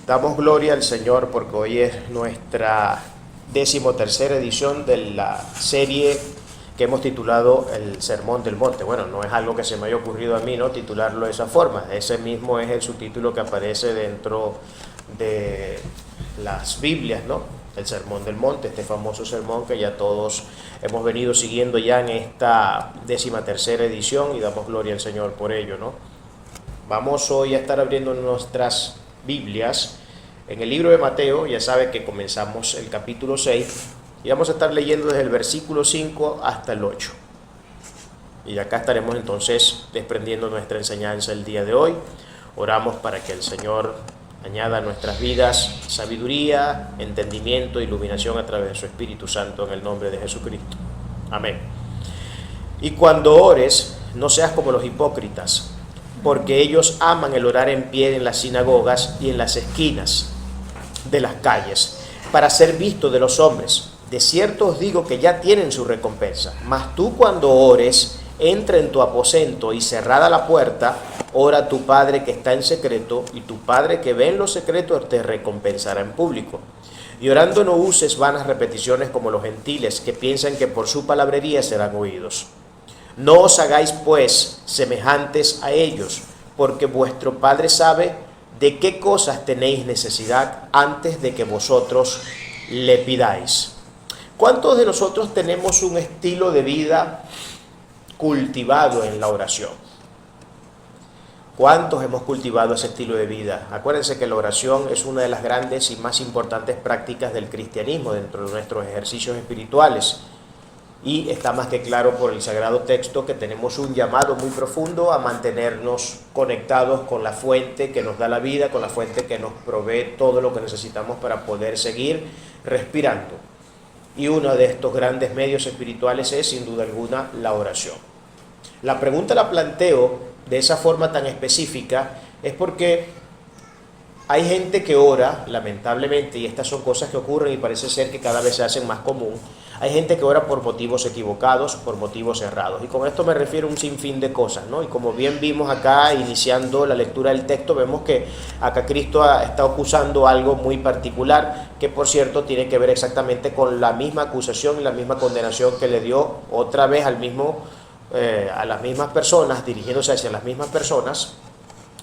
Damos gloria al Señor porque hoy es nuestra 13ª edición de la serie que hemos titulado El Sermón del Monte. Bueno, no es algo que se me haya ocurrido a mí, ¿no?, titularlo de esa forma. Ese mismo es el subtítulo que aparece dentro de las Biblias, ¿no? El Sermón del Monte, este famoso sermón que ya todos hemos venido siguiendo ya en esta 13ª edición, y damos gloria al Señor por ello, ¿no? Vamos hoy a estar abriendo nuestras Biblias en el libro de Mateo. Ya sabe que comenzamos el capítulo 6 y vamos a estar leyendo desde el versículo 5 hasta el 8. Y acá estaremos entonces desprendiendo nuestra enseñanza el día de hoy. Oramos para que el Señor añada a nuestras vidas sabiduría, entendimiento, iluminación a través de su Espíritu Santo, en el nombre de Jesucristo. Amén. Y cuando ores, no seas como los hipócritas, porque ellos aman el orar en pie en las sinagogas y en las esquinas de las calles, para ser vistos de los hombres. De cierto os digo que ya tienen su recompensa. Mas tú, cuando ores, entra en tu aposento y cerrada la puerta, ora a tu Padre que está en secreto, y tu Padre que ve en lo secreto te recompensará en público. Y orando no uses vanas repeticiones como los gentiles, que piensan que por su palabrería serán oídos. No os hagáis pues semejantes a ellos, porque vuestro Padre sabe de qué cosas tenéis necesidad antes de que vosotros le pidáis. ¿Cuántos de nosotros tenemos un estilo de vida cultivado en la oración? ¿Cuántos hemos cultivado ese estilo de vida? Acuérdense que la oración es una de las grandes y más importantes prácticas del cristianismo dentro de nuestros ejercicios espirituales. Y está más que claro por el Sagrado Texto que tenemos un llamado muy profundo a mantenernos conectados con la fuente que nos da la vida, con la fuente que nos provee todo lo que necesitamos para poder seguir respirando. Y uno de estos grandes medios espirituales es, sin duda alguna, la oración. La pregunta la planteo de esa forma tan específica es porque hay gente que ora, lamentablemente, y estas son cosas que ocurren y parece ser que cada vez se hacen más común. Hay gente que ora por motivos equivocados, por motivos errados. Y con esto me refiero a un sinfín de cosas, ¿no? Y como bien vimos acá, iniciando la lectura del texto, vemos que acá Cristo está acusando algo muy particular, que por cierto tiene que ver exactamente con la misma acusación y la misma condenación que le dio otra vez a las mismas personas, dirigiéndose hacia las mismas personas,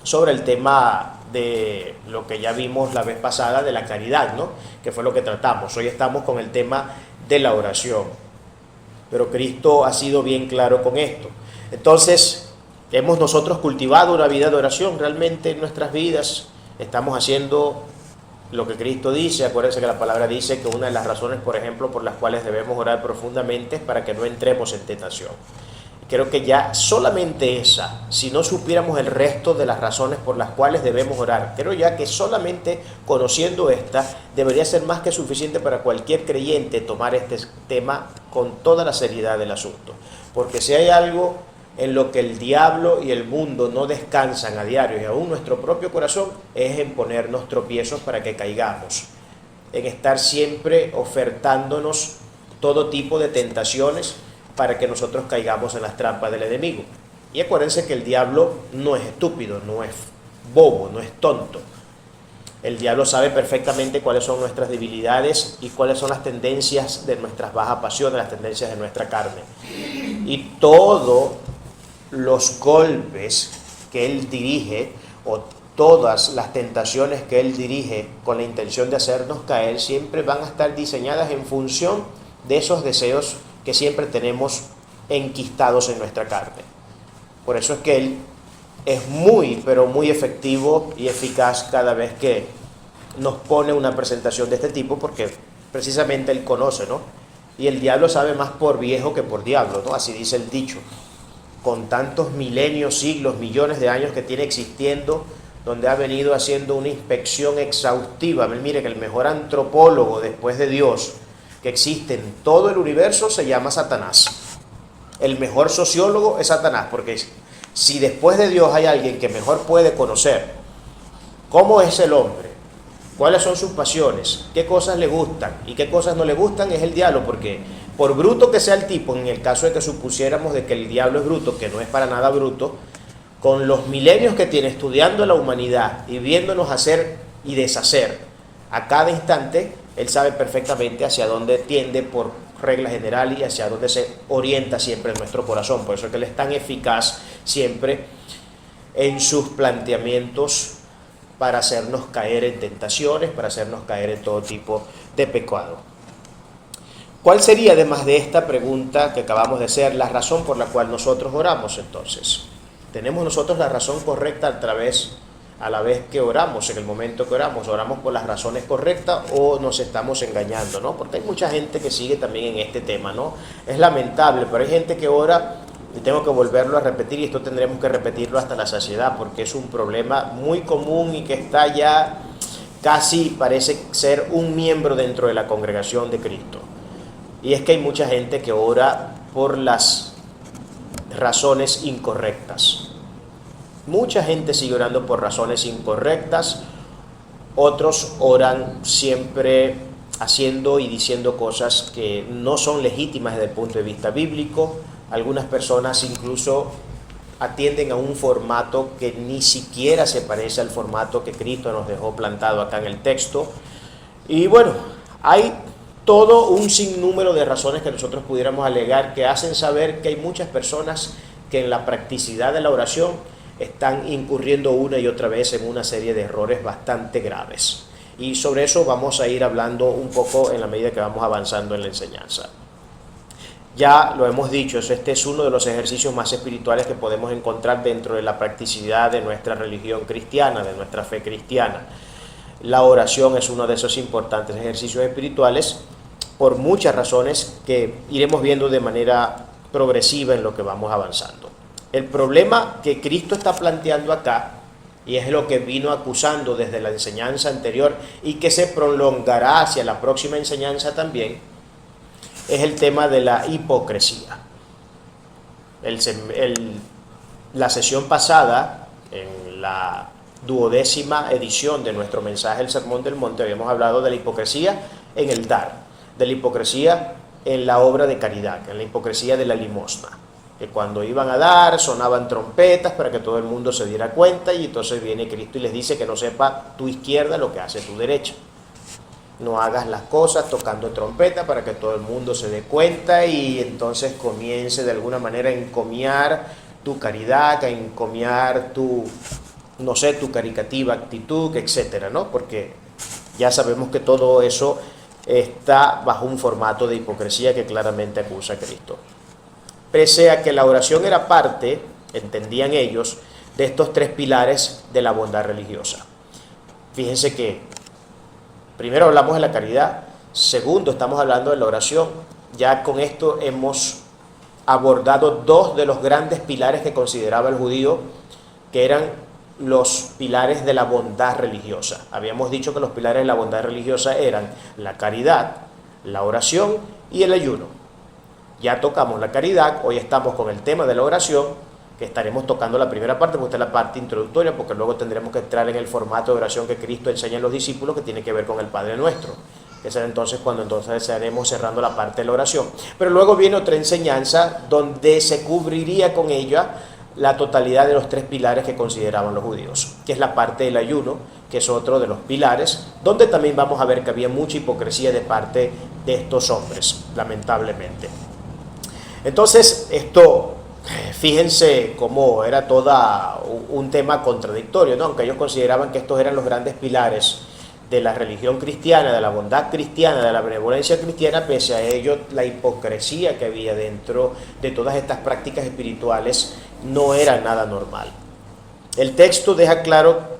sobre el tema de lo que ya vimos la vez pasada de la caridad, ¿no?, que fue lo que tratamos. Hoy estamos con el tema de la oración, pero Cristo ha sido bien claro con esto. Entonces, ¿hemos nosotros cultivado una vida de oración realmente en nuestras vidas? ¿Estamos haciendo lo que Cristo dice? Acuérdense que la palabra dice que una de las razones, por ejemplo, por las cuales debemos orar profundamente es para que no entremos en tentación. Creo que ya solamente esa, si no supiéramos el resto de las razones por las cuales debemos orar, creo ya que solamente conociendo esta debería ser más que suficiente para cualquier creyente tomar este tema con toda la seriedad del asunto. Porque si hay algo en lo que el diablo y el mundo no descansan a diario, y aún nuestro propio corazón, es en ponernos tropiezos para que caigamos, en estar siempre ofertándonos todo tipo de tentaciones para que nosotros caigamos en las trampas del enemigo. Y acuérdense que el diablo no es estúpido, no es bobo, no es tonto. El diablo sabe perfectamente cuáles son nuestras debilidades y cuáles son las tendencias de nuestras bajas pasiones, las tendencias de nuestra carne. Y todos los golpes que él dirige, o todas las tentaciones que él dirige con la intención de hacernos caer, siempre van a estar diseñadas en función de esos deseos que siempre tenemos enquistados en nuestra carne. Por eso es que él es muy, pero muy efectivo y eficaz cada vez que nos pone una presentación de este tipo, porque precisamente él conoce, ¿no? Y el diablo sabe más por viejo que por diablo, ¿no? Así dice el dicho. Con tantos milenios, siglos, millones de años que tiene existiendo, donde ha venido haciendo una inspección exhaustiva. Mire que el mejor antropólogo después de Dios que existe en todo el universo se llama Satanás. El mejor sociólogo es Satanás, porque si después de Dios hay alguien que mejor puede conocer cómo es el hombre, cuáles son sus pasiones, qué cosas le gustan y qué cosas no le gustan, es el diablo. Porque por bruto que sea el tipo, en el caso de que supusiéramos de que el diablo es bruto, que no es para nada bruto, con los milenios que tiene estudiando la humanidad y viéndonos hacer y deshacer a cada instante, Él sabe perfectamente hacia dónde tiende por regla general y hacia dónde se orienta siempre nuestro corazón. Por eso es que Él es tan eficaz siempre en sus planteamientos para hacernos caer en tentaciones, para hacernos caer en todo tipo de pecado. ¿Cuál sería, además de esta pregunta que acabamos de hacer, la razón por la cual nosotros oramos entonces? ¿Tenemos nosotros la razón correcta a la vez que oramos, en el momento que oramos? ¿Oramos por las razones correctas o nos estamos engañando, ¿no? Porque hay mucha gente que sigue también en este tema, ¿no? Es lamentable, pero hay gente que ora, y tengo que volverlo a repetir, y esto tendremos que repetirlo hasta la saciedad, porque es un problema muy común y que está ya casi, parece ser un miembro dentro de la congregación de Cristo. Y es que hay mucha gente que ora por las razones incorrectas. Mucha gente sigue orando por razones incorrectas. Otros oran siempre haciendo y diciendo cosas que no son legítimas desde el punto de vista bíblico. Algunas personas incluso atienden a un formato que ni siquiera se parece al formato que Cristo nos dejó plantado acá en el texto. Y bueno, hay todo un sinnúmero de razones que nosotros pudiéramos alegar que hacen saber que hay muchas personas que en la practicidad de la oración están incurriendo una y otra vez en una serie de errores bastante graves. Y sobre eso vamos a ir hablando un poco en la medida que vamos avanzando en la enseñanza. Ya lo hemos dicho, este es uno de los ejercicios más espirituales que podemos encontrar dentro de la practicidad de nuestra religión cristiana, de nuestra fe cristiana. La oración es uno de esos importantes ejercicios espirituales por muchas razones que iremos viendo de manera progresiva en lo que vamos avanzando. El problema que Cristo está planteando acá, y es lo que vino acusando desde la enseñanza anterior y que se prolongará hacia la próxima enseñanza también, es el tema de la hipocresía. La sesión pasada, en la 12ª edición de nuestro mensaje El Sermón del Monte, habíamos hablado de la hipocresía en el dar, de la hipocresía en la obra de caridad, en la hipocresía de la limosna, que cuando iban a dar sonaban trompetas para que todo el mundo se diera cuenta, y entonces viene Cristo y les dice que no sepa tu izquierda lo que hace tu derecha. No hagas las cosas tocando trompeta para que todo el mundo se dé cuenta y entonces comience de alguna manera a encomiar tu caridad, a encomiar tu caricativa actitud, etcétera, ¿no? Porque ya sabemos que todo eso está bajo un formato de hipocresía que claramente acusa a Cristo. Pese a que la oración era parte, entendían ellos, de estos tres pilares de la bondad religiosa. Fíjense que primero hablamos de la caridad, segundo estamos hablando de la oración. Ya con esto hemos abordado dos de los grandes pilares que consideraba el judío, que eran los pilares de la bondad religiosa. Habíamos dicho que los pilares de la bondad religiosa eran la caridad, la oración y el ayuno. Ya tocamos la caridad, hoy estamos con el tema de la oración, que estaremos tocando la primera parte, porque esta es la parte introductoria, porque luego tendremos que entrar en el formato de oración que Cristo enseña a los discípulos, que tiene que ver con el Padre Nuestro, que será entonces cuando estaremos cerrando la parte de la oración. Pero luego viene otra enseñanza donde se cubriría con ella la totalidad de los tres pilares que consideraban los judíos, que es la parte del ayuno, que es otro de los pilares, donde también vamos a ver que había mucha hipocresía de parte de estos hombres, lamentablemente. Entonces, esto, fíjense cómo era todo un tema contradictorio, ¿no? Aunque ellos consideraban que estos eran los grandes pilares de la religión cristiana, de la bondad cristiana, de la benevolencia cristiana, pese a ello, la hipocresía que había dentro de todas estas prácticas espirituales no era nada normal. El texto deja claro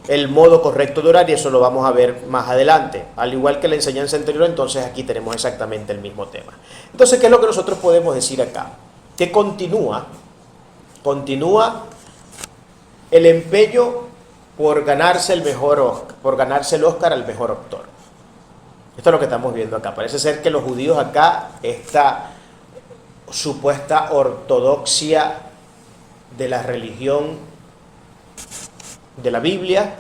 el modo correcto de orar y eso lo vamos a ver más adelante. Al igual que la enseñanza anterior, entonces aquí tenemos exactamente el mismo tema. Entonces, ¿qué es lo que nosotros podemos decir acá? Que continúa el empeño por ganarse el Oscar al mejor actor. Esto es lo que estamos viendo acá. Parece ser que los judíos acá, esta supuesta ortodoxia de la religión de la Biblia,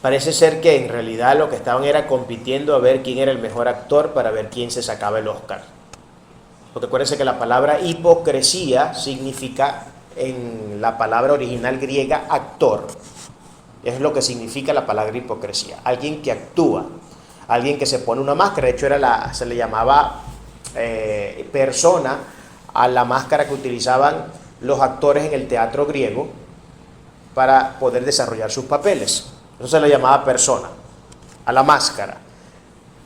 parece ser que en realidad lo que estaban era compitiendo a ver quién era el mejor actor para ver quién se sacaba el Oscar. Porque acuérdense que la palabra hipocresía significa en la palabra original griega actor. Es lo que significa la palabra hipocresía. Alguien que actúa, alguien que se pone una máscara. De hecho, se le llamaba persona a la máscara que utilizaban los actores en el teatro griego para poder desarrollar sus papeles. Eso se le llamaba persona, a la máscara.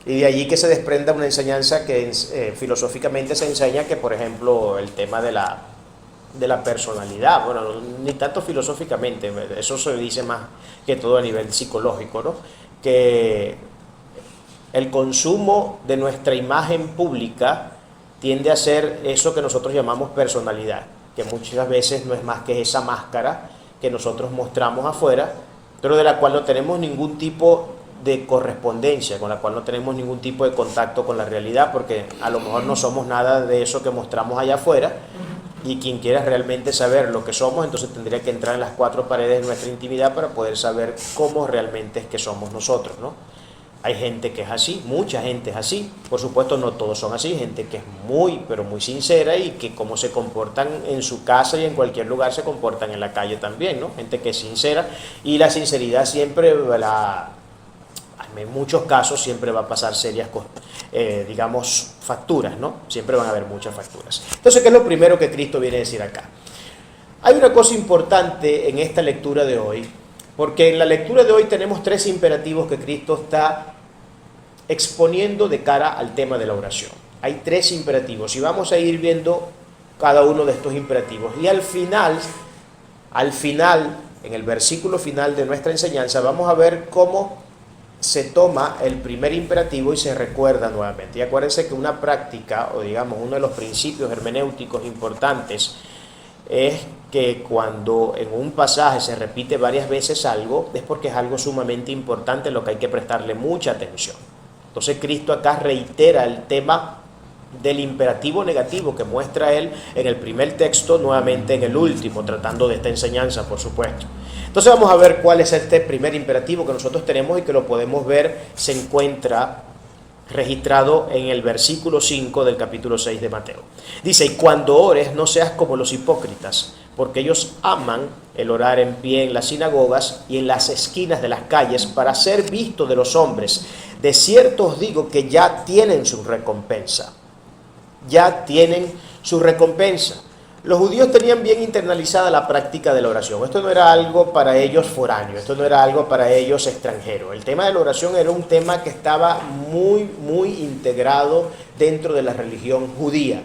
Y de allí que se desprenda una enseñanza que filosóficamente se enseña que, por ejemplo, el tema de la personalidad, bueno, ni tanto filosóficamente, eso se dice más que todo a nivel psicológico, ¿no? Que el consumo de nuestra imagen pública tiende a ser eso que nosotros llamamos personalidad, que muchas veces no es más que esa máscara que nosotros mostramos afuera, pero de la cual no tenemos ningún tipo de correspondencia, con la cual no tenemos ningún tipo de contacto con la realidad, porque a lo mejor no somos nada de eso que mostramos allá afuera, y quien quiera realmente saber lo que somos, entonces tendría que entrar en las cuatro paredes de nuestra intimidad para poder saber cómo realmente es que somos nosotros, ¿no? Hay gente que es así, mucha gente es así, por supuesto no todos son así, gente que es muy, pero muy sincera y que como se comportan en su casa y en cualquier lugar se comportan en la calle también, ¿no? Gente que es sincera, y la sinceridad siempre, en muchos casos siempre va a pasar serias, digamos, facturas, ¿no? Siempre van a haber muchas facturas. Entonces, ¿qué es lo primero que Cristo viene a decir acá? Hay una cosa importante en esta lectura de hoy, porque en la lectura de hoy tenemos tres imperativos que Cristo está exponiendo de cara al tema de la oración. Hay tres imperativos y vamos a ir viendo cada uno de estos imperativos. Y al final, en el versículo final de nuestra enseñanza, vamos a ver cómo se toma el primer imperativo y se recuerda nuevamente. Y acuérdense que una práctica, o digamos uno de los principios hermenéuticos importantes, es que cuando en un pasaje se repite varias veces algo, es porque es algo sumamente importante, lo que hay que prestarle mucha atención. Entonces Cristo acá reitera el tema del imperativo negativo que muestra él en el primer texto, nuevamente en el último, tratando de esta enseñanza, por supuesto. Entonces vamos a ver cuál es este primer imperativo que nosotros tenemos y que lo podemos ver, se encuentra registrado en el versículo 5 del capítulo 6 de Mateo. Dice: y cuando ores no seas como los hipócritas, porque ellos aman el orar en pie en las sinagogas y en las esquinas de las calles para ser visto de los hombres. De cierto os digo que ya tienen su recompensa. Ya tienen su recompensa. Los judíos tenían bien internalizada la práctica de la oración. Esto no era algo para ellos foráneo, esto no era algo para ellos extranjero. El tema de la oración era un tema que estaba muy integrado dentro de la religión judía.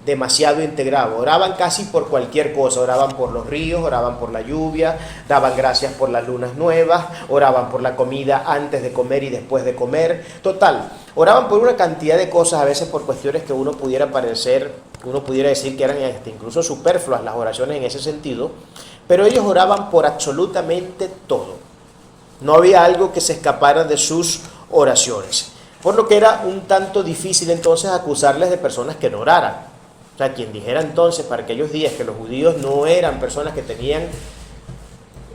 Demasiado integrado. Oraban casi por cualquier cosa. Oraban por los ríos, oraban por la lluvia, daban gracias por las lunas nuevas, oraban por la comida antes de comer y después de comer. Total, oraban por una cantidad de cosas, a veces por cuestiones que uno pudiera decir que eran incluso superfluas las oraciones en ese sentido, pero ellos oraban por absolutamente todo. No había algo que se escapara de sus oraciones. Por lo que era un tanto difícil entonces acusarles de personas que no oraran. O sea, quien dijera entonces para aquellos días que los judíos no eran personas que tenían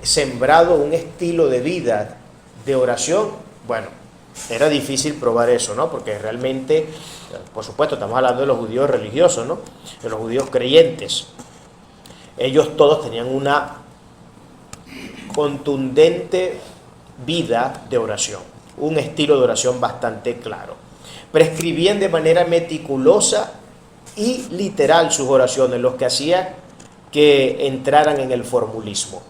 sembrado un estilo de vida de oración, bueno, era difícil probar eso, ¿no? Porque realmente, por supuesto, estamos hablando de los judíos religiosos, ¿no? De los judíos creyentes. Ellos todos tenían una contundente vida de oración, un estilo de oración bastante claro. Prescribían de manera meticulosa y literal sus oraciones, lo que hacía que entraran en el formulismo.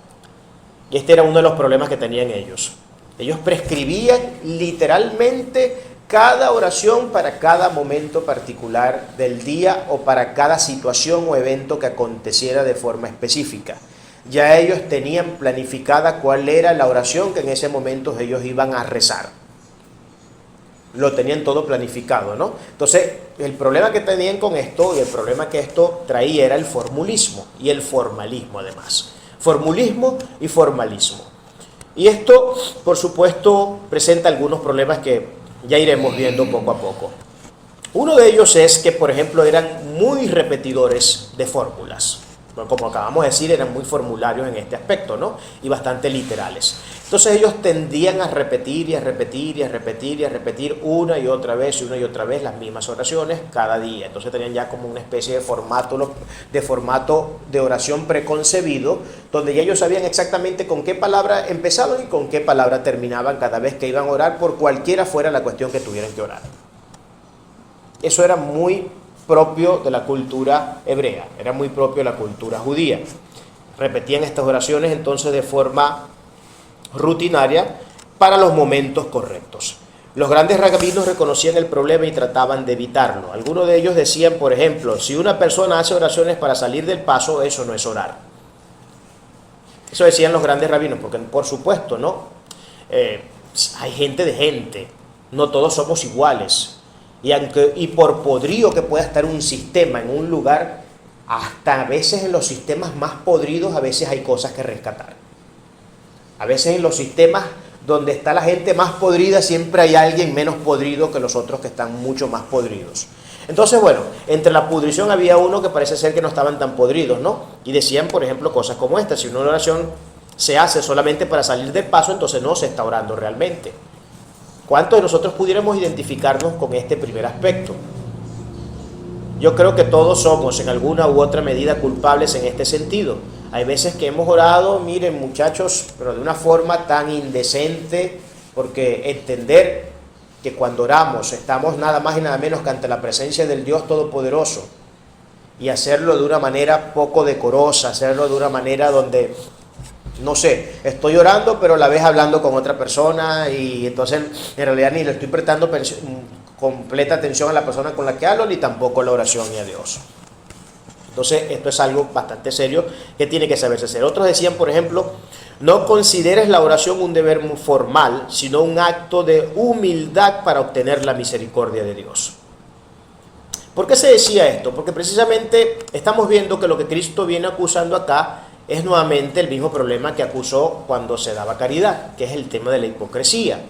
Y este era uno de los problemas que tenían ellos. Ellos prescribían literalmente cada oración para cada momento particular del día o para cada situación o evento que aconteciera de forma específica. Ya ellos tenían planificada cuál era la oración que en ese momento ellos iban a rezar. Lo tenían todo planificado, ¿no? Entonces, el problema que tenían con esto y el problema que esto traía era el formulismo y el formalismo además. Formulismo y formalismo. Y esto, por supuesto, presenta algunos problemas que ya iremos viendo poco a poco. Uno de ellos es que, por ejemplo, eran muy repetidores de fórmulas. Bueno, como acabamos de decir, eran muy formularios en este aspecto, ¿no? Y bastante literales. Entonces ellos tendían a repetir y a repetir y a repetir y a repetir una y otra vez las mismas oraciones cada día. Entonces tenían ya como una especie de formato de oración preconcebido, donde ya ellos sabían exactamente con qué palabra empezaban y con qué palabra terminaban cada vez que iban a orar, por cualquiera fuera la cuestión que tuvieran que orar. Eso era muy propio de la cultura hebrea, era muy propio de la cultura judía. Repetían estas oraciones entonces de forma rutinaria para los momentos correctos. Los grandes rabinos reconocían el problema y trataban de evitarlo. Algunos de ellos decían, por ejemplo, si una persona hace oraciones para salir del paso, eso no es orar. Eso decían los grandes rabinos, porque por supuesto, ¿no? Hay gente de gente, no todos somos iguales. Y por podrido que pueda estar un sistema en un lugar, hasta a veces en los sistemas más podridos, a veces hay cosas que rescatar. A veces en los sistemas donde está la gente más podrida, siempre hay alguien menos podrido que los otros que están mucho más podridos. Entonces, bueno, entre la pudrición había uno que parece ser que no estaban tan podridos, ¿no? Y decían, por ejemplo, cosas como esta: si una oración se hace solamente para salir del paso, entonces no se está orando realmente. ¿Cuántos de nosotros pudiéramos identificarnos con este primer aspecto? Yo creo que todos somos en alguna u otra medida culpables en este sentido. Hay veces que hemos orado, miren muchachos, pero de una forma tan indecente, porque entender que cuando oramos estamos nada más y nada menos que ante la presencia del Dios Todopoderoso, y hacerlo de una manera poco decorosa, hacerlo de una manera donde, no sé, estoy orando pero a la vez hablando con otra persona, y entonces en realidad ni le estoy prestando completa atención a la persona con la que hablo, ni tampoco a la oración y a Dios. Entonces esto es algo bastante serio que tiene que saberse hacer. Otros decían, por ejemplo, no consideres la oración un deber formal, sino un acto de humildad para obtener la misericordia de Dios. ¿Por qué se decía esto? Porque precisamente estamos viendo que lo que Cristo viene acusando acá es nuevamente el mismo problema que acusó cuando se daba caridad, que es el tema de la hipocresía.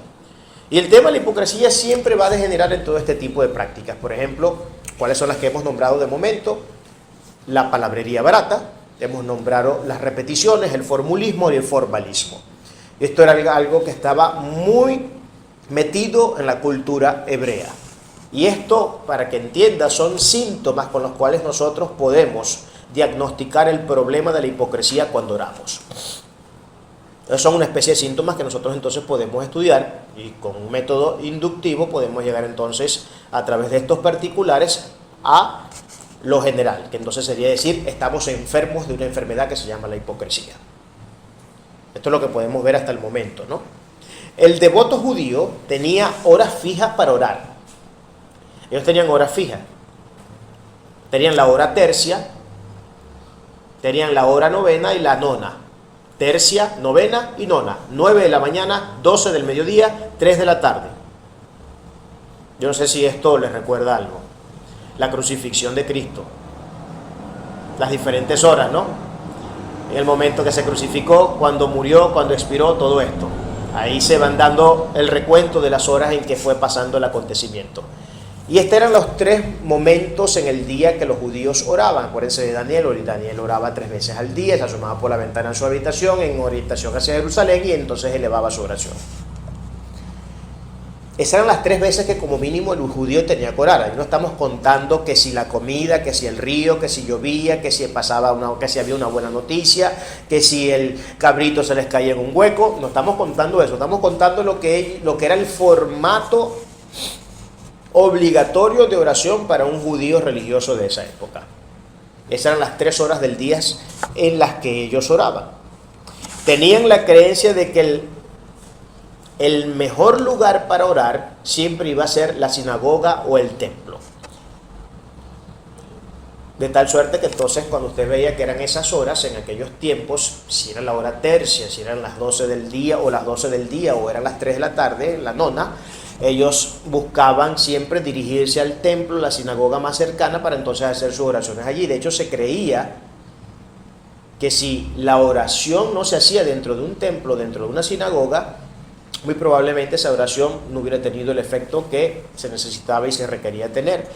Y el tema de la hipocresía siempre va a degenerar en todo este tipo de prácticas. Por ejemplo, ¿cuáles son las que hemos nombrado de momento? La palabrería barata, hemos nombrado las repeticiones, el formulismo y el formalismo. Esto era algo que estaba muy metido en la cultura hebrea. Y esto, para que entiendas, son síntomas con los cuales nosotros podemos diagnosticar el problema de la hipocresía cuando oramos. Son una especie de síntomas que nosotros entonces podemos estudiar, y con un método inductivo podemos llegar entonces a través de estos particulares a lo general, que entonces sería decir, estamos enfermos de una enfermedad que se llama la hipocresía. Esto es lo que podemos ver hasta el momento, ¿no? El devoto judío tenía horas fijas para orar. Ellos tenían horas fijas. Tenían la hora tercia, tenían la hora novena y la nona. Tercia, novena y nona. 9 de la mañana, 12 del mediodía, 3 de la tarde. Yo no sé si esto les recuerda algo. La crucifixión de Cristo. Las diferentes horas, ¿no? En el momento que se crucificó, cuando murió, cuando expiró, todo esto. Ahí se van dando el recuento de las horas en que fue pasando el acontecimiento. Y estos eran los 3 momentos en el día que los judíos oraban. Acuérdense de Daniel. Daniel oraba 3 veces al día, se asomaba por la ventana en su habitación, en orientación hacia Jerusalén, y entonces elevaba su oración. Esas eran las 3 veces que como mínimo el judío tenía que orar. Ahí no estamos contando que si la comida, que si el río, que si llovía, que si que si había una buena noticia, que si el cabrito se les caía en un hueco. No estamos contando eso, estamos contando lo que era el formato obligatorio de oración para un judío religioso de esa época. Esas eran las 3 horas del día en las que ellos oraban. Tenían la creencia de que el mejor lugar para orar siempre iba a ser la sinagoga o el templo. De tal suerte que entonces cuando usted veía que eran esas horas en aquellos tiempos, si era la hora tercia, si eran las 12 del día o las 12 del día o eran las 3 de la tarde, la nona, ellos buscaban siempre dirigirse al templo, la sinagoga más cercana, para entonces hacer sus oraciones allí. De hecho, se creía que si la oración no se hacía dentro de un templo, dentro de una sinagoga, muy probablemente esa oración no hubiera tenido el efecto que se necesitaba y se requería tener.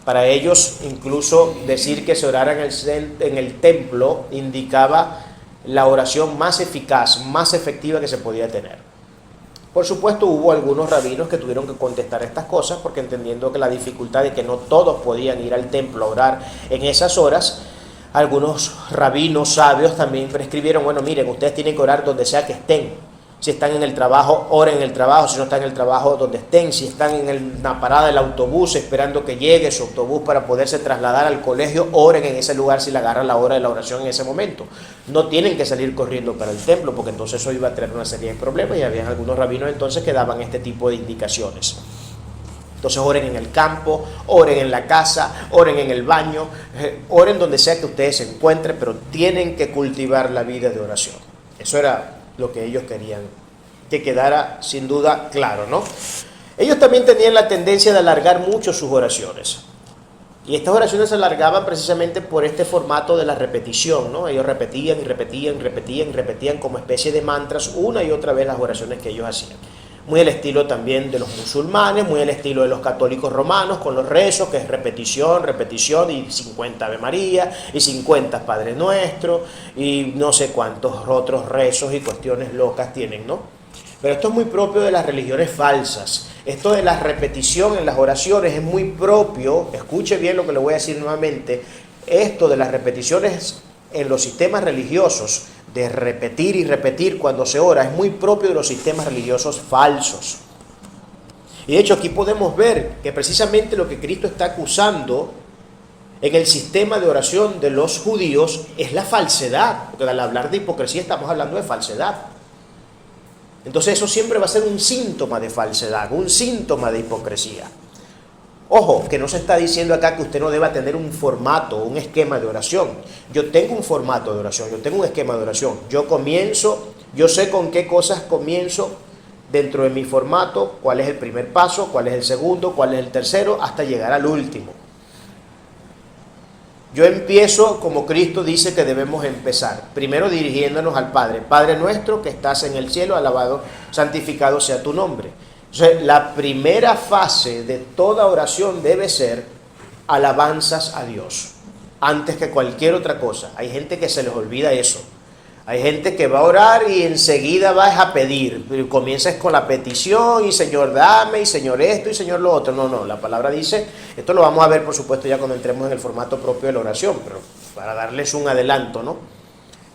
Para ellos, incluso decir que se orara en el templo indicaba la oración más eficaz, más efectiva que se podía tener. Por supuesto, hubo algunos rabinos que tuvieron que contestar estas cosas, porque entendiendo que la dificultad de que no todos podían ir al templo a orar en esas horas, algunos rabinos sabios también prescribieron, bueno, miren, ustedes tienen que orar donde sea que estén. Si están en el trabajo, oren en el trabajo. Si no están en el trabajo, donde estén. Si están en la parada del autobús esperando que llegue su autobús para poderse trasladar al colegio, oren en ese lugar si le agarran la hora de la oración en ese momento. No tienen que salir corriendo para el templo, porque entonces eso iba a traer una serie de problemas, y había algunos rabinos entonces que daban este tipo de indicaciones. Entonces oren en el campo, oren en la casa, oren en el baño, oren donde sea que ustedes se encuentren, pero tienen que cultivar la vida de oración. Eso era lo que ellos querían que quedara sin duda claro, ¿no? Ellos también tenían la tendencia de alargar mucho sus oraciones. Y estas oraciones se alargaban precisamente por este formato de la repetición, ¿no? Ellos repetían y repetían y repetían y repetían como especie de mantras una y otra vez las oraciones que ellos hacían. Muy al estilo también de los musulmanes, muy al estilo de los católicos romanos, con los rezos, que es repetición, repetición, y 50 Ave María, y 50 Padre Nuestro, y no sé cuántos otros rezos y cuestiones locas tienen, ¿no? Pero esto es muy propio de las religiones falsas. Esto de la repetición en las oraciones es muy propio, escuche bien lo que le voy a decir nuevamente, esto de las repeticiones en los sistemas religiosos, de repetir y repetir cuando se ora, es muy propio de los sistemas religiosos falsos. Y de hecho aquí podemos ver que precisamente lo que Cristo está acusando en el sistema de oración de los judíos es la falsedad, porque al hablar de hipocresía estamos hablando de falsedad. Entonces eso siempre va a ser un síntoma de falsedad, un síntoma de hipocresía. Ojo, que no se está diciendo acá que usted no deba tener un formato, un esquema de oración. Yo tengo un formato de oración, yo tengo un esquema de oración. Yo comienzo, yo sé con qué cosas comienzo dentro de mi formato, cuál es el primer paso, cuál es el segundo, cuál es el tercero, hasta llegar al último. Yo empiezo como Cristo dice que debemos empezar, primero dirigiéndonos al Padre. Padre nuestro que estás en el cielo, alabado, santificado sea tu nombre. Entonces, la primera fase de toda oración debe ser alabanzas a Dios, antes que cualquier otra cosa. Hay gente que se les olvida eso. Hay gente que va a orar y enseguida va a pedir. Comienzas con la petición y Señor dame, y Señor esto, y Señor lo otro. No, la palabra dice, esto lo vamos a ver por supuesto ya cuando entremos en el formato propio de la oración, pero para darles un adelanto, ¿no?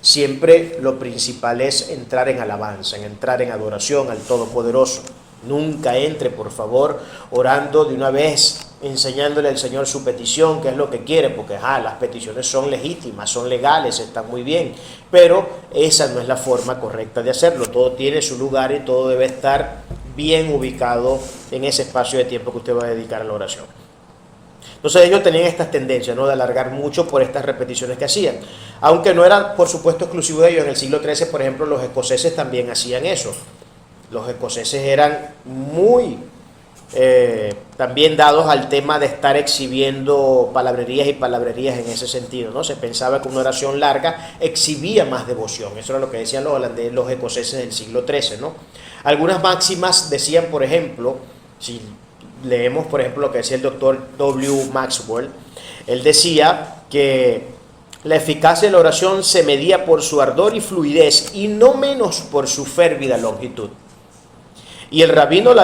Siempre lo principal es entrar en alabanza, en entrar en adoración al Todopoderoso. Nunca entre, por favor, orando de una vez, enseñándole al Señor su petición, que es lo que quiere, porque las peticiones son legítimas, son legales, están muy bien, pero esa no es la forma correcta de hacerlo. Todo tiene su lugar y todo debe estar bien ubicado en ese espacio de tiempo que usted va a dedicar a la oración. Entonces ellos tenían estas tendencias, ¿no?, de alargar mucho por estas repeticiones que hacían, aunque no era, por supuesto, exclusivo de ellos. En el siglo XIII, por ejemplo, los escoceses también hacían eso. Los escoceses eran muy también dados al tema de estar exhibiendo palabrerías y palabrerías en ese sentido, ¿no? Se pensaba que una oración larga exhibía más devoción. Eso era lo que decían los holandeses, los escoceses del siglo XIII, ¿no? Algunas máximas decían, por ejemplo, si leemos, por ejemplo, lo que decía el doctor W. Maxwell, él decía que la eficacia de la oración se medía por su ardor y fluidez y no menos por su férvida longitud. Y el rabino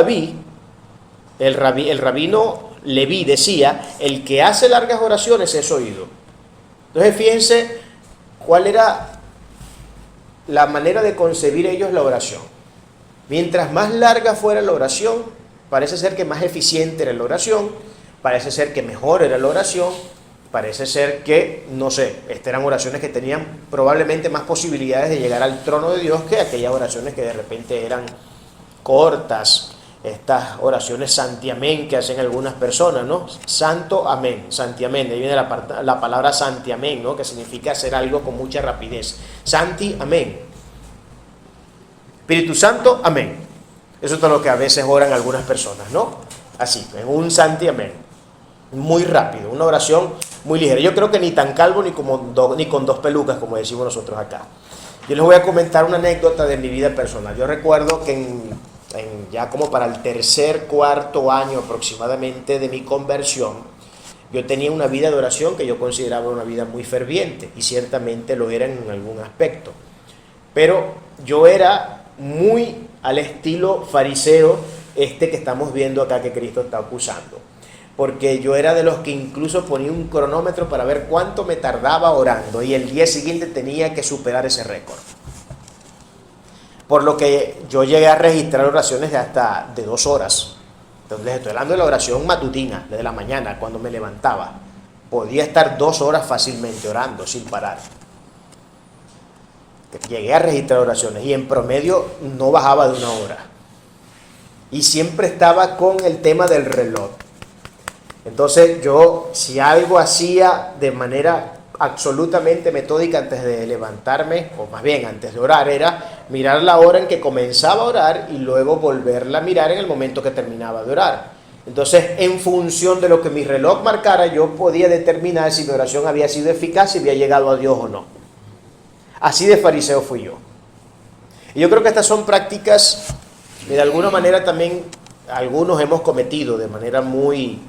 Leví decía, el que hace largas oraciones es oído. Entonces fíjense cuál era la manera de concebir ellos la oración. Mientras más larga fuera la oración, parece ser que más eficiente era la oración, parece ser que mejor era la oración, parece ser que, no sé, estas eran oraciones que tenían probablemente más posibilidades de llegar al trono de Dios que aquellas oraciones que de repente eran cortas, estas oraciones santiamén que hacen algunas personas, ¿no? Santo amén, santiamén, de ahí viene la palabra santiamén, ¿no?, que significa hacer algo con mucha rapidez. Santi amén. Espíritu Santo, amén. Eso es lo que a veces oran algunas personas, ¿no? Así, en un santi amén. Muy rápido, una oración muy ligera. Yo creo que ni tan calvo ni con dos pelucas, como decimos nosotros acá. Yo les voy a comentar una anécdota de mi vida personal. Yo recuerdo que ya como para el tercer, cuarto año aproximadamente de mi conversión, Yo tenía una vida de oración que yo consideraba una vida muy ferviente, y ciertamente lo era en algún aspecto. Pero yo era muy al estilo fariseo, que estamos viendo acá que Cristo está acusando. Porque yo era de los que incluso ponía un cronómetro para ver cuánto me tardaba orando, y el día siguiente tenía que superar ese récord. Por lo que yo llegué a registrar oraciones de hasta de 2 horas. Entonces estoy hablando de la oración matutina, de la mañana, cuando me levantaba. Podía estar 2 horas fácilmente orando, sin parar. Llegué a registrar oraciones, y en promedio no bajaba de 1 hora. Y siempre estaba con el tema del reloj. Entonces yo, si algo hacía de manera absolutamente metódica antes de levantarme, o más bien antes de orar, era mirar la hora en que comenzaba a orar y luego volverla a mirar en el momento que terminaba de orar. Entonces, en función de lo que mi reloj marcara, yo podía determinar si mi oración había sido eficaz, si había llegado a Dios o no. Así de fariseo fui yo. Y yo creo que estas son prácticas que de alguna manera también algunos hemos cometido de manera muy,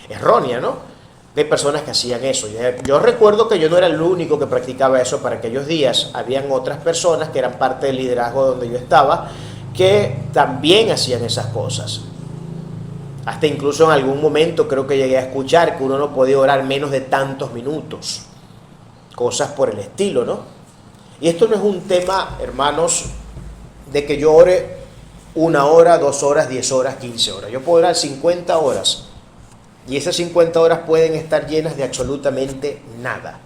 errónea, ¿no? De personas que hacían eso. Yo recuerdo que yo no era el único que practicaba eso para aquellos días. Habían otras personas que eran parte del liderazgo donde yo estaba, que también hacían esas cosas. Hasta incluso en algún momento creo que llegué a escuchar que uno no podía orar menos de tantos minutos. Cosas por el estilo, ¿no? Y esto no es un tema, hermanos, de que yo ore 1 hora, 2 horas, 10 horas, 15 horas. Yo puedo orar 50 horas. Y esas 50 horas pueden estar llenas de absolutamente nada.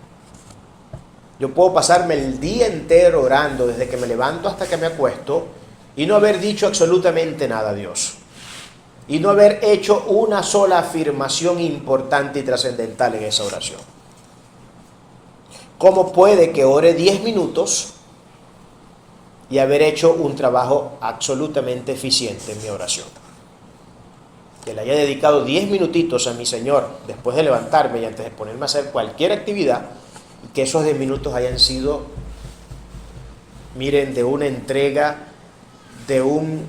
Yo puedo pasarme el día entero orando, desde que me levanto hasta que me acuesto, y no haber dicho absolutamente nada a Dios. Y no haber hecho una sola afirmación importante y trascendental en esa oración. ¿Cómo puede que ore 10 minutos y haber hecho un trabajo absolutamente eficiente en mi oración? Que le haya dedicado 10 minutitos a mi Señor después de levantarme y antes de ponerme a hacer cualquier actividad, y que esos 10 minutos hayan sido, miren, de una entrega, de un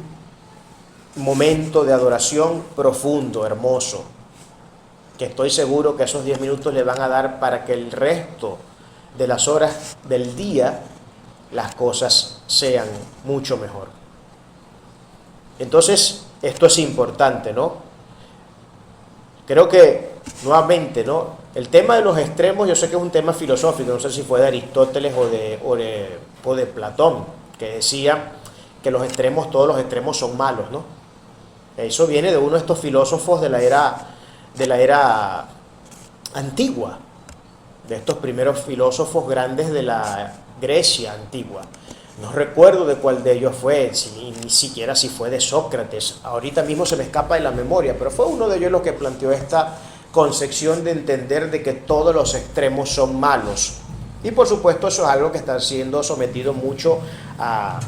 momento de adoración profundo, hermoso, que estoy seguro que esos 10 minutos le van a dar para que el resto de las horas del día las cosas sean mucho mejor. Entonces, esto es importante, ¿no? Creo que, nuevamente, ¿no? El tema de los extremos, yo sé que es un tema filosófico, no sé si fue de Aristóteles o de Platón, que decía que los extremos, todos los extremos son malos, ¿no? Eso viene de uno de estos filósofos de la era antigua, de estos primeros filósofos grandes de la Grecia antigua. No recuerdo de cuál de ellos fue, ni siquiera si fue de Sócrates. Ahorita mismo se me escapa de la memoria, pero fue uno de ellos los que planteó esta concepción de entender de que todos los extremos son malos. Y por supuesto eso es algo que está siendo sometido mucho a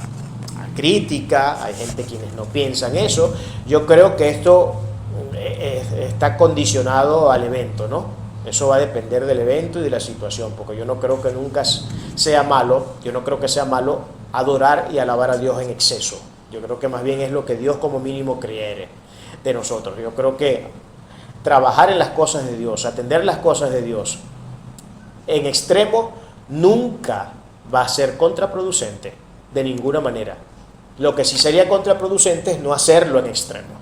crítica. Hay gente quienes no piensan eso. Yo creo que esto está condicionado al evento, ¿no? Eso va a depender del evento y de la situación, porque yo no creo que nunca sea malo, adorar y alabar a Dios en exceso. Yo creo que más bien es lo que Dios como mínimo quiere de nosotros. Yo creo que trabajar en las cosas de Dios, atender las cosas de Dios en extremo nunca va a ser contraproducente, de ninguna manera. Lo que sí sería contraproducente es no hacerlo en extremo.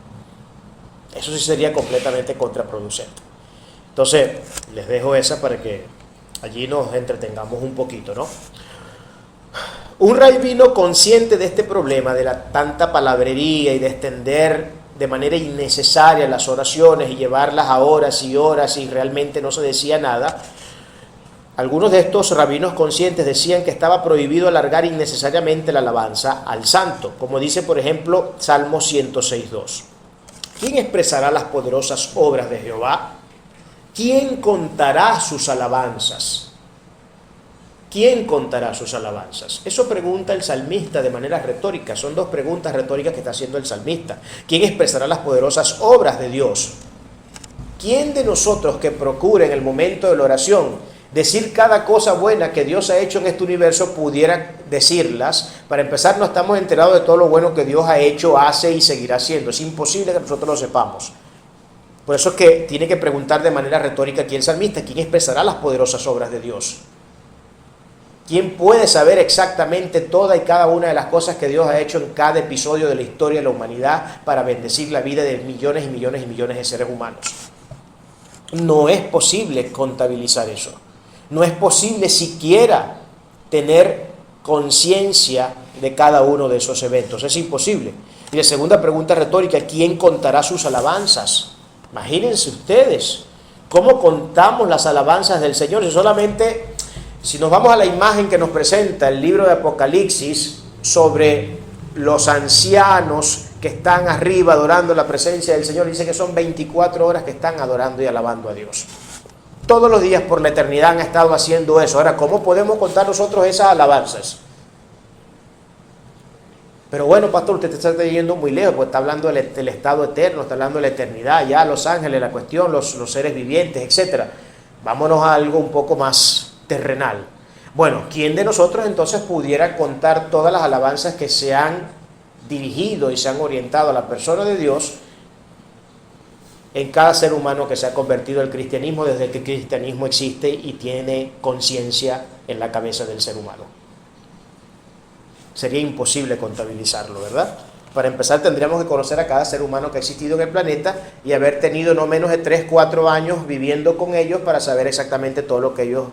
Eso sí sería completamente contraproducente. Entonces, les dejo esa para que allí nos entretengamos un poquito, ¿no? Un rabino consciente de este problema, de la tanta palabrería y de extender de manera innecesaria las oraciones y llevarlas a horas y horas y realmente no se decía nada, algunos de estos rabinos conscientes decían que estaba prohibido alargar innecesariamente la alabanza al santo, como dice por ejemplo Salmo 106.2. ¿Quién expresará las poderosas obras de Jehová? ¿Quién contará sus alabanzas? ¿Quién contará sus alabanzas? Eso pregunta el salmista de manera retórica. Son dos preguntas retóricas que está haciendo el salmista. ¿Quién expresará las poderosas obras de Dios? ¿Quién de nosotros que procure en el momento de la oración decir cada cosa buena que Dios ha hecho en este universo pudiera decirlas? Para empezar, no estamos enterados de todo lo bueno que Dios ha hecho, hace y seguirá haciendo. Es imposible que nosotros lo sepamos. Por eso es que tiene que preguntar de manera retórica aquí el salmista, ¿quién expresará las poderosas obras de Dios? ¿Quién puede saber exactamente toda y cada una de las cosas que Dios ha hecho en cada episodio de la historia de la humanidad para bendecir la vida de millones y millones y millones de seres humanos? No es posible contabilizar eso. No es posible siquiera tener conciencia de cada uno de esos eventos. Es imposible. Y la segunda pregunta retórica, ¿quién contará sus alabanzas? Imagínense ustedes, ¿cómo contamos las alabanzas del Señor? Si nos vamos a la imagen que nos presenta el libro de Apocalipsis sobre los ancianos que están arriba adorando la presencia del Señor, dice que son 24 horas que están adorando y alabando a Dios. Todos los días por la eternidad han estado haciendo eso. Ahora, ¿cómo podemos contar nosotros esas alabanzas? Pero bueno, pastor, usted está yendo muy lejos, porque está hablando del estado eterno, está hablando de la eternidad, ya los ángeles, la cuestión, los seres vivientes, etc. Vámonos a algo un poco más terrenal. Bueno, ¿quién de nosotros entonces pudiera contar todas las alabanzas que se han dirigido y se han orientado a la persona de Dios en cada ser humano que se ha convertido al cristianismo desde que el cristianismo existe y tiene conciencia en la cabeza del ser humano? Sería imposible contabilizarlo, ¿verdad? Para empezar, tendríamos que conocer a cada ser humano que ha existido en el planeta y haber tenido no menos de 3, 4 años viviendo con ellos para saber exactamente todo lo que ellos,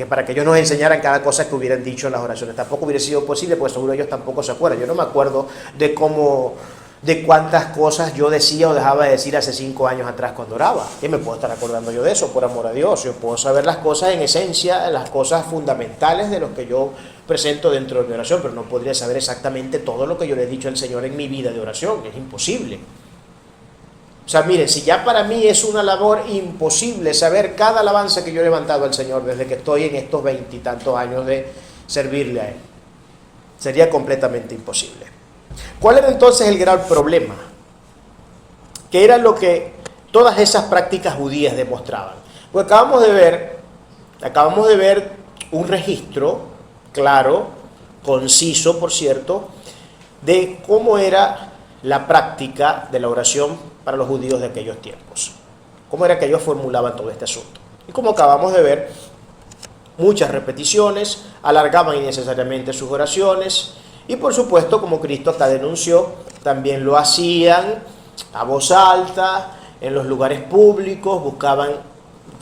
para que ellos nos enseñaran cada cosa que hubieran dicho en las oraciones. Tampoco hubiera sido posible, porque seguro ellos tampoco se acuerdan. Yo no me acuerdo de cuántas cosas yo decía o dejaba de decir hace 5 años atrás cuando oraba. ¿Qué me puedo estar acordando yo de eso? Por amor a Dios, yo puedo saber las cosas en esencia, las cosas fundamentales de lo que yo presento dentro de mi oración, pero no podría saber exactamente todo lo que yo le he dicho al Señor en mi vida de oración. Es imposible. O sea, miren, si ya para mí es una labor imposible saber cada alabanza que yo he levantado al Señor desde que estoy en estos 20 y tantos años de servirle a Él, sería completamente imposible. ¿Cuál era entonces el gran problema? ¿Qué era lo que todas esas prácticas judías demostraban? Pues acabamos de ver un registro claro, conciso, por cierto, de cómo era la práctica de la oración para los judíos de aquellos tiempos. Cómo era que ellos formulaban todo este asunto. Y como acabamos de ver, muchas repeticiones, alargaban innecesariamente sus oraciones, y por supuesto, como Cristo acá denunció, también lo hacían a voz alta, en los lugares públicos, buscaban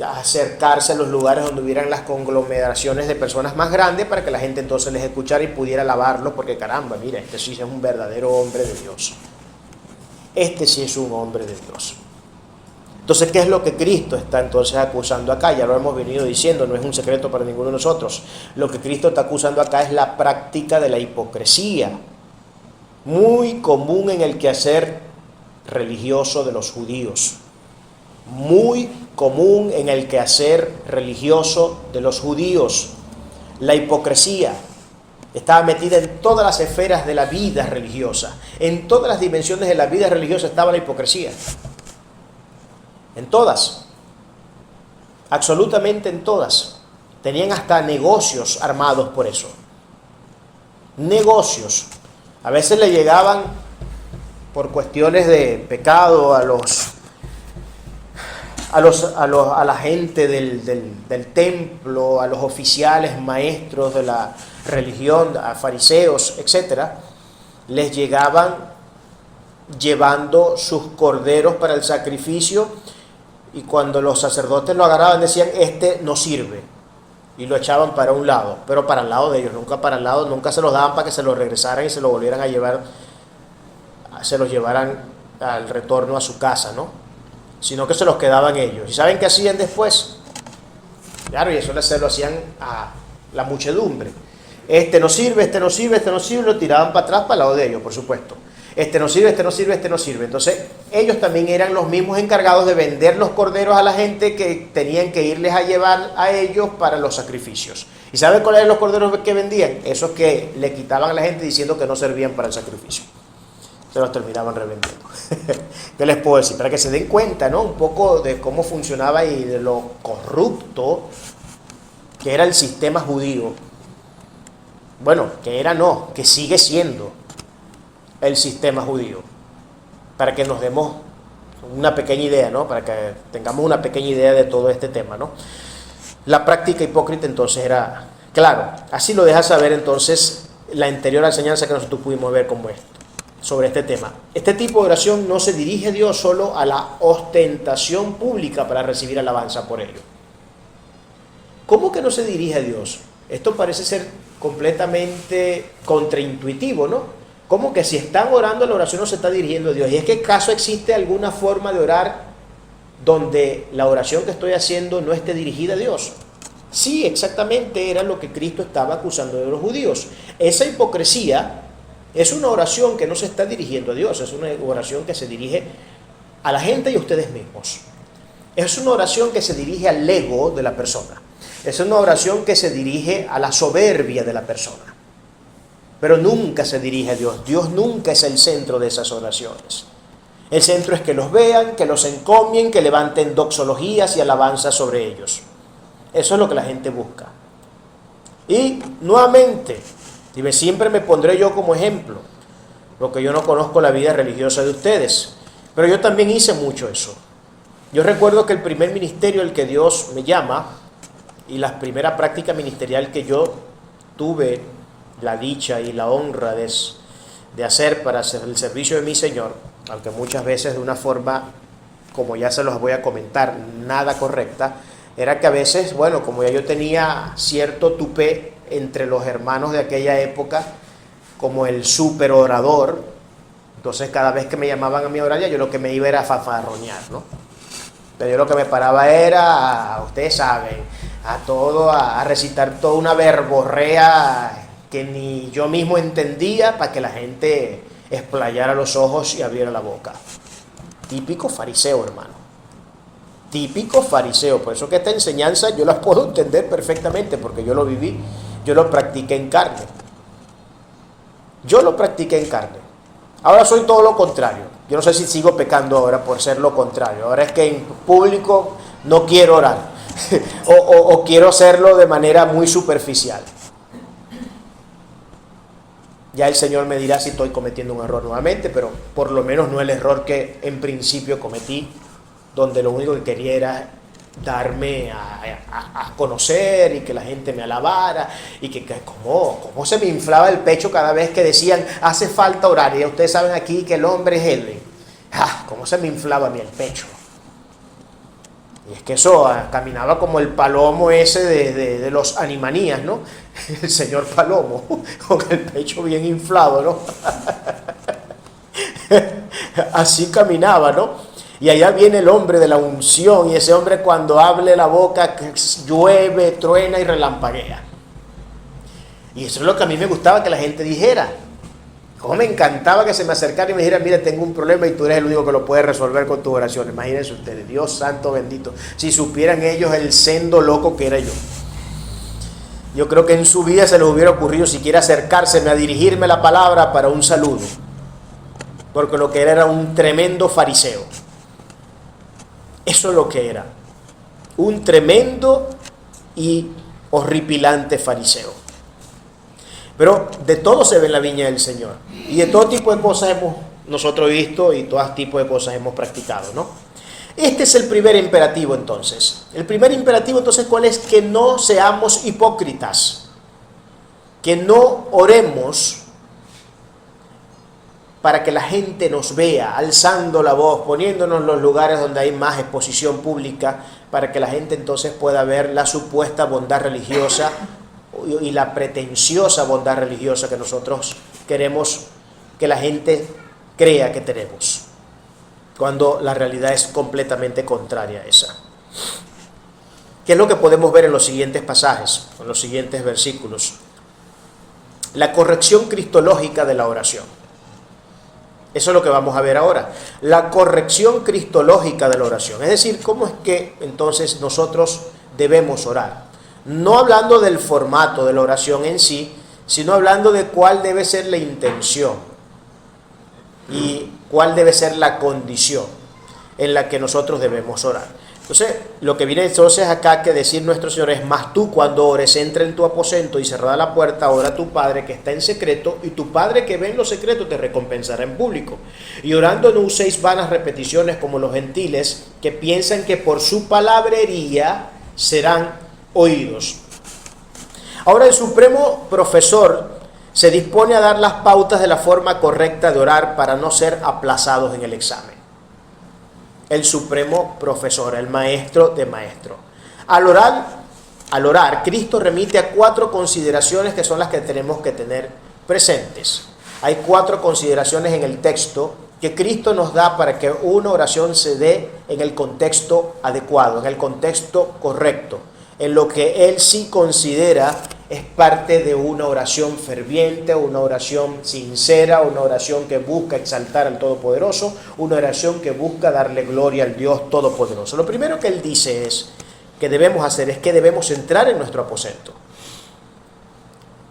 acercarse a los lugares donde hubieran las conglomeraciones de personas más grandes para que la gente entonces les escuchara y pudiera alabarlo, porque caramba, mira, este sí es un verdadero hombre de Dios. Este sí es un hombre de Dios. Entonces, ¿qué es lo que Cristo está entonces acusando acá? Ya lo hemos venido diciendo, no es un secreto para ninguno de nosotros. Lo que Cristo está acusando acá es la práctica de la hipocresía, muy común en el quehacer religioso de los judíos. Muy común en el quehacer religioso de los judíos. La hipocresía estaba metida en todas las esferas de la vida religiosa. En todas las dimensiones de la vida religiosa estaba la hipocresía. En todas, absolutamente en todas. Tenían hasta negocios armados por eso. Negocios. A veces le llegaban por cuestiones de pecado a la gente del templo, a los oficiales maestros de la religión, a fariseos, etc. Les llegaban llevando sus corderos para el sacrificio. Y cuando los sacerdotes lo agarraban decían, este no sirve. Y lo echaban para un lado, pero para el lado de ellos, nunca para el lado, nunca se los daban para que se lo regresaran y se lo volvieran a llevar, se los llevaran al retorno a su casa, ¿no? Sino que se los quedaban ellos. ¿Y saben qué hacían después? Claro, y eso se lo hacían a la muchedumbre. Este no sirve, este no sirve, este no sirve, lo tiraban para atrás, para el lado de ellos, por supuesto. Este no sirve, este no sirve, este no sirve. Entonces, ellos también eran los mismos encargados de vender los corderos a la gente que tenían que irles a llevar a ellos para los sacrificios. ¿Y saben cuáles eran los corderos que vendían? Esos que le quitaban a la gente diciendo que no servían para el sacrificio. Se los terminaban revendiendo. ¿Qué les puedo decir? Para que se den cuenta, ¿no? Un poco de cómo funcionaba y de lo corrupto que era el sistema judío. Bueno, que era no, que sigue siendo el sistema judío, para que nos demos una pequeña idea, ¿no? Para que tengamos una pequeña idea de todo este tema, ¿no? La práctica hipócrita entonces era, claro, así lo deja saber entonces la anterior enseñanza que nosotros pudimos ver como esto, sobre este tema. Este tipo de oración no se dirige a Dios solo a la ostentación pública para recibir alabanza por ello. ¿Cómo que no se dirige a Dios? Esto parece ser completamente contraintuitivo, ¿no? ¿Cómo que si están orando la oración no se está dirigiendo a Dios? ¿Y es que acaso existe alguna forma de orar donde la oración que estoy haciendo no esté dirigida a Dios? Sí, exactamente era lo que Cristo estaba acusando de los judíos. Esa hipocresía es una oración que no se está dirigiendo a Dios, es una oración que se dirige a la gente y a ustedes mismos. Es una oración que se dirige al ego de la persona. Es una oración que se dirige a la soberbia de la persona. Pero nunca se dirige a Dios. Dios nunca es el centro de esas oraciones. El centro es que los vean, que los encomien, que levanten doxologías y alabanzas sobre ellos. Eso es lo que la gente busca. Y nuevamente, siempre me pondré yo como ejemplo, porque yo no conozco la vida religiosa de ustedes, pero yo también hice mucho eso. Yo recuerdo que el primer ministerio al que Dios me llama y la primera práctica ministerial que yo tuve la dicha y la honra de hacer para hacer el servicio de mi Señor, aunque muchas veces de una forma, como ya se los voy a comentar, nada correcta, era que a veces, bueno, como ya yo tenía cierto tupé entre los hermanos de aquella época, como el super orador, entonces cada vez que me llamaban a mi horaria, yo lo que me iba era a fanfarronear, ¿no? Pero yo lo que me paraba era, ustedes saben, a recitar toda una verborrea que ni yo mismo entendía para que la gente explayara los ojos y abriera la boca. Típico fariseo, hermano. Típico fariseo. Por eso que esta enseñanza yo la puedo entender perfectamente, porque yo lo viví, yo lo practiqué en carne. Yo lo practiqué en carne. Ahora soy todo lo contrario. Yo no sé si sigo pecando ahora por ser lo contrario. Ahora es que en público no quiero orar. o quiero hacerlo de manera muy superficial. Ya el Señor me dirá si estoy cometiendo un error nuevamente, pero por lo menos no el error que en principio cometí, donde lo único que quería era darme a conocer y que la gente me alabara, y que cómo se me inflaba el pecho cada vez que decían, hace falta orar, y ustedes saben aquí que el hombre es Edwin. Cómo se me inflaba a mí el pecho. Y es que eso caminaba como el palomo ese de los Animanías, ¿no? El señor Palomo, con el pecho bien inflado, ¿no? Así caminaba, ¿no? Y allá viene el hombre de la unción, y ese hombre cuando abre la boca llueve, truena y relampaguea. Y eso es lo que a mí me gustaba que la gente dijera. Como me encantaba que se me acercara y me dijera, mira, tengo un problema y tú eres el único que lo puede resolver con tu oración. Imagínense ustedes, Dios santo bendito, si supieran ellos el sendo loco que era yo. Yo creo que en su vida se les hubiera ocurrido siquiera acercárseme a dirigirme la palabra para un saludo, porque lo que era un tremendo fariseo. Eso es lo que era, un tremendo y horripilante fariseo. Pero de todo se ve en la viña del Señor. Y de todo tipo de cosas hemos nosotros visto y todo tipo de cosas hemos practicado, ¿no? Este es el primer imperativo entonces. El primer imperativo entonces, ¿cuál es? Que no seamos hipócritas. Que no oremos para que la gente nos vea, alzando la voz, poniéndonos en los lugares donde hay más exposición pública, para que la gente entonces pueda ver la supuesta bondad religiosa y la pretenciosa bondad religiosa que nosotros queremos que la gente crea que tenemos, cuando la realidad es completamente contraria a esa. ¿Qué es lo que podemos ver en los siguientes pasajes, en los siguientes versículos? La corrección cristológica de la oración. Eso es lo que vamos a ver ahora. La corrección cristológica de la oración. Es decir, cómo es que entonces nosotros debemos orar. No hablando del formato de la oración en sí, sino hablando de cuál debe ser la intención y cuál debe ser la condición en la que nosotros debemos orar. Entonces, lo que viene entonces acá que decir nuestro Señor es: mas tú cuando ores, entra en tu aposento y cerrada la puerta, ora a tu Padre que está en secreto, y tu Padre que ve en lo secreto te recompensará en público. Y orando no uséis vanas repeticiones como los gentiles, que piensan que por su palabrería serán oídos. Ahora el supremo profesor se dispone a dar las pautas de la forma correcta de orar para no ser aplazados en el examen. El supremo profesor, el maestro de maestros. Al orar, Cristo remite a 4 consideraciones que son las que tenemos que tener presentes. Hay 4 consideraciones en el texto que Cristo nos da para que una oración se dé en el contexto adecuado, en el contexto correcto, en lo que Él sí considera es parte de una oración ferviente, una oración sincera, una oración que busca exaltar al Todopoderoso, una oración que busca darle gloria al Dios Todopoderoso. Lo primero que Él dice que debemos hacer es que debemos entrar en nuestro aposento.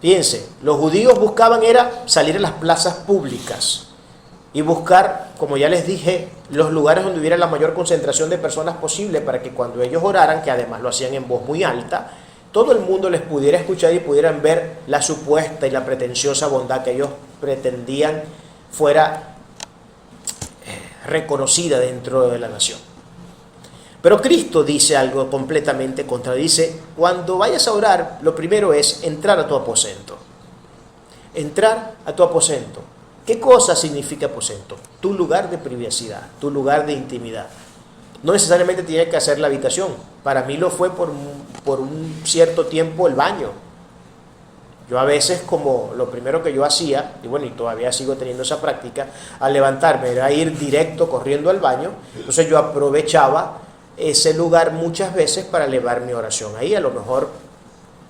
Fíjense, los judíos buscaban era salir a las plazas públicas y buscar, como ya les dije, los lugares donde hubiera la mayor concentración de personas posible para que cuando ellos oraran, que además lo hacían en voz muy alta, todo el mundo les pudiera escuchar y pudieran ver la supuesta y la pretenciosa bondad que ellos pretendían fuera reconocida dentro de la nación. Pero Cristo dice algo completamente contrario. Dice: cuando vayas a orar, lo primero es entrar a tu aposento. Entrar a tu aposento. ¿Qué cosa significa aposento? Tu lugar de privacidad, tu lugar de intimidad. No necesariamente tiene que hacer la habitación. Para mí lo fue por un cierto tiempo el baño. Yo a veces, como lo primero que yo hacía, y bueno, y todavía sigo teniendo esa práctica, al levantarme era ir directo corriendo al baño. Entonces yo aprovechaba ese lugar muchas veces para elevar mi oración. Ahí a lo mejor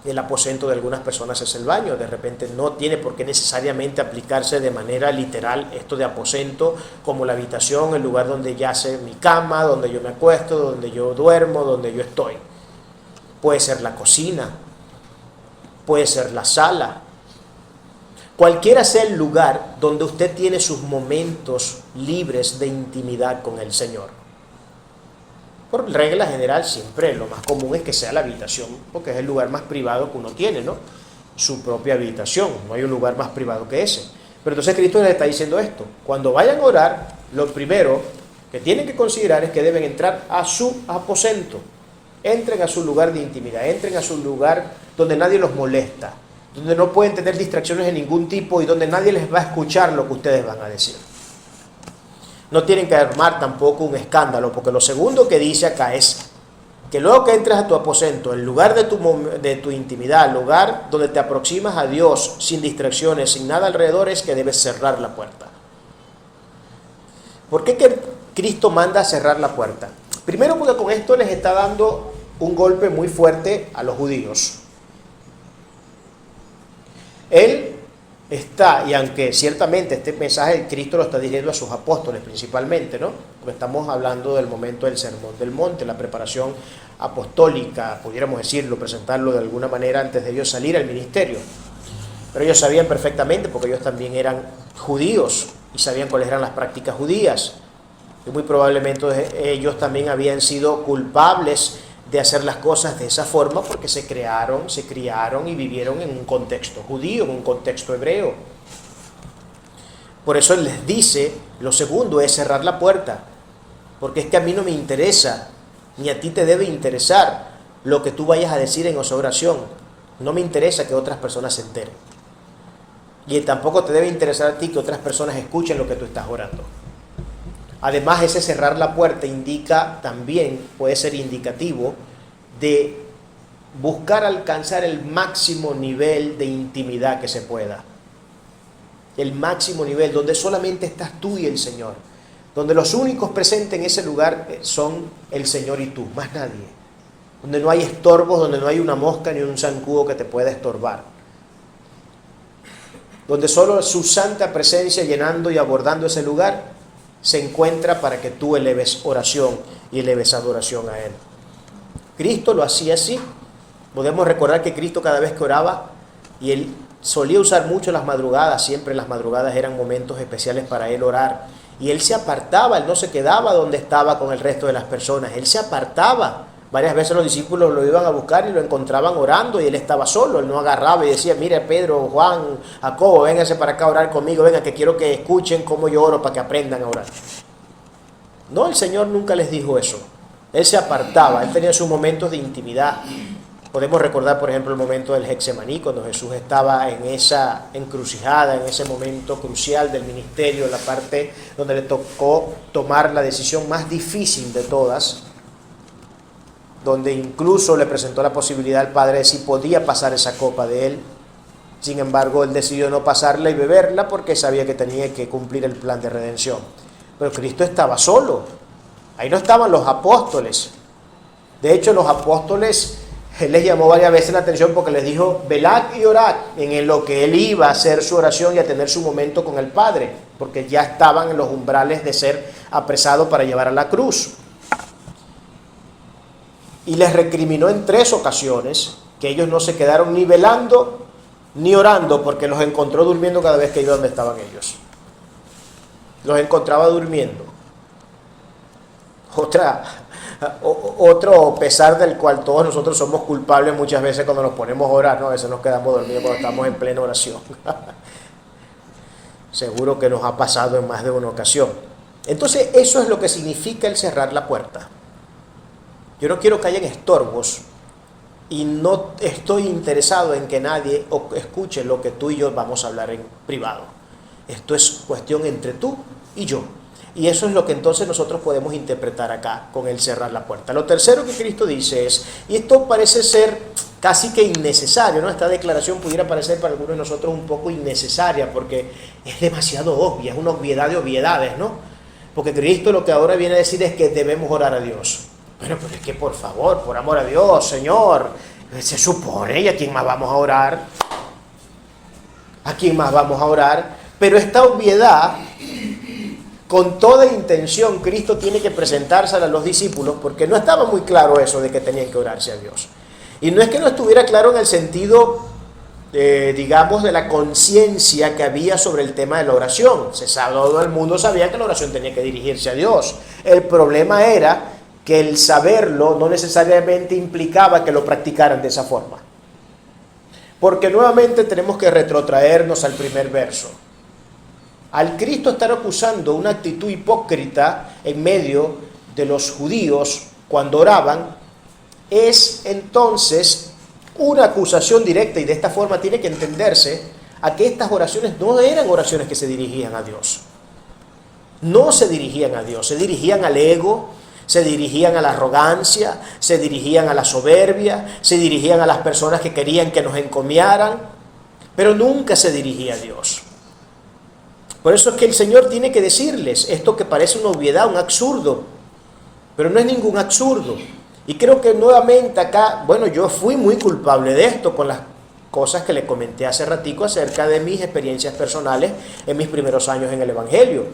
el aposento de algunas personas es el baño. De repente no tiene por qué necesariamente aplicarse de manera literal esto de aposento como la habitación, el lugar donde yace mi cama, donde yo me acuesto, donde yo duermo, donde yo estoy. Puede ser la cocina, puede ser la sala. Cualquiera sea el lugar donde usted tiene sus momentos libres de intimidad con el Señor. Por regla general, siempre lo más común es que sea la habitación, porque es el lugar más privado que uno tiene, ¿no? Su propia habitación, no hay un lugar más privado que ese. Pero entonces Cristo les está diciendo esto: cuando vayan a orar, lo primero que tienen que considerar es que deben entrar a su aposento. Entren a su lugar de intimidad, entren a su lugar donde nadie los molesta, donde no pueden tener distracciones de ningún tipo y donde nadie les va a escuchar lo que ustedes van a decir. No tienen que armar tampoco un escándalo, porque lo segundo que dice acá es que luego que entres a tu aposento, el lugar de tu intimidad, el lugar donde te aproximas a Dios sin distracciones, sin nada alrededor, es que debes cerrar la puerta. ¿Por qué que Cristo manda cerrar la puerta? Primero porque con esto les está dando un golpe muy fuerte a los judíos. Él está, y aunque ciertamente este mensaje Cristo lo está dirigiendo a sus apóstoles principalmente, ¿no? Porque estamos hablando del momento del Sermón del Monte, la preparación apostólica, pudiéramos decirlo, presentarlo de alguna manera antes de ellos salir al ministerio. Pero ellos sabían perfectamente, porque ellos también eran judíos y sabían cuáles eran las prácticas judías. Y muy probablemente ellos también habían sido culpables de hacer las cosas de esa forma porque se criaron y vivieron en un contexto judío, en un contexto hebreo. Por eso Él les dice, lo segundo es cerrar la puerta, porque es que a mí no me interesa, ni a ti te debe interesar lo que tú vayas a decir en esa oración. No me interesa que otras personas se enteren. Y tampoco te debe interesar a ti que otras personas escuchen lo que tú estás orando. Además, ese cerrar la puerta indica también, puede ser indicativo de buscar alcanzar el máximo nivel de intimidad que se pueda. El máximo nivel, donde solamente estás tú y el Señor. Donde los únicos presentes en ese lugar son el Señor y tú, más nadie. Donde no hay estorbos, donde no hay una mosca ni un zancudo que te pueda estorbar. Donde solo su santa presencia llenando y abordando ese lugar se encuentra para que tú eleves oración y eleves adoración a Él. Cristo lo hacía así. Podemos recordar que Cristo cada vez que oraba, y Él solía usar mucho las madrugadas, siempre las madrugadas eran momentos especiales para Él orar, Y él se apartaba, él no se quedaba donde estaba con el resto de las personas, él se apartaba. Varias veces los discípulos lo iban a buscar y lo encontraban orando y él estaba solo, él no agarraba y decía, mire Pedro, Juan, Jacobo, vénganse para acá a orar conmigo, vengan que quiero que escuchen cómo yo oro para que aprendan a orar. No, el Señor nunca les dijo eso. Él se apartaba, él tenía sus momentos de intimidad. Podemos recordar, por ejemplo, el momento del Getsemaní, cuando Jesús estaba en esa encrucijada, en ese momento crucial del ministerio, la parte donde le tocó tomar la decisión más difícil de todas, donde incluso le presentó la posibilidad al Padre de si podía pasar esa copa de él. Sin embargo, él decidió no pasarla y beberla porque sabía que tenía que cumplir el plan de redención. Pero Cristo estaba solo. Ahí no estaban los apóstoles. De hecho, los apóstoles, él les llamó varias veces la atención porque les dijo, velad y orad, en lo que él iba a hacer su oración y a tener su momento con el Padre, porque ya estaban en los umbrales de ser apresados para llevar a la cruz. Y les recriminó en 3 ocasiones que ellos no se quedaron ni velando ni orando, porque los encontró durmiendo cada vez que iba donde estaban ellos. Los encontraba durmiendo. Otro pesar del cual todos nosotros somos culpables muchas veces cuando nos ponemos a orar, ¿no? A veces nos quedamos dormidos cuando estamos en plena oración. Seguro que nos ha pasado en más de una ocasión. Entonces, eso es lo que significa el cerrar la puerta. Yo no quiero que hayan estorbos y no estoy interesado en que nadie escuche lo que tú y yo vamos a hablar en privado. Esto es cuestión entre tú y yo. Y eso es lo que entonces nosotros podemos interpretar acá con el cerrar la puerta. Lo tercero que Cristo dice es, y esto parece ser casi que innecesario, ¿no? Esta declaración pudiera parecer para algunos de nosotros un poco innecesaria porque es demasiado obvia, es una obviedad de obviedades, ¿no? Porque Cristo lo que ahora viene a decir es que debemos orar a Dios. Bueno, pues es que por favor, por amor a Dios, Señor, se supone, ¿y a quién más vamos a orar? ¿A quién más vamos a orar? Pero esta obviedad, con toda intención, Cristo tiene que presentársela a los discípulos porque no estaba muy claro eso de que tenían que orarse a Dios. Y no es que no estuviera claro en el sentido, digamos, de la conciencia que había sobre el tema de la oración. Todo el mundo sabía que la oración tenía que dirigirse a Dios. El problema era que el saberlo no necesariamente implicaba que lo practicaran de esa forma. Porque nuevamente tenemos que retrotraernos al primer verso. Al Cristo estar acusando una actitud hipócrita en medio de los judíos cuando oraban, es entonces una acusación directa, y de esta forma tiene que entenderse a que estas oraciones no eran oraciones que se dirigían a Dios. No se dirigían a Dios, se dirigían al ego, se dirigían a la arrogancia, se dirigían a la soberbia, se dirigían a las personas que querían que nos encomiaran, pero nunca se dirigía a Dios. Por eso es que el Señor tiene que decirles esto que parece una obviedad, un absurdo, pero no es ningún absurdo. Y creo que nuevamente acá, bueno, yo fui muy culpable de esto con las cosas que le comenté hace ratico acerca de mis experiencias personales en mis primeros años en el Evangelio.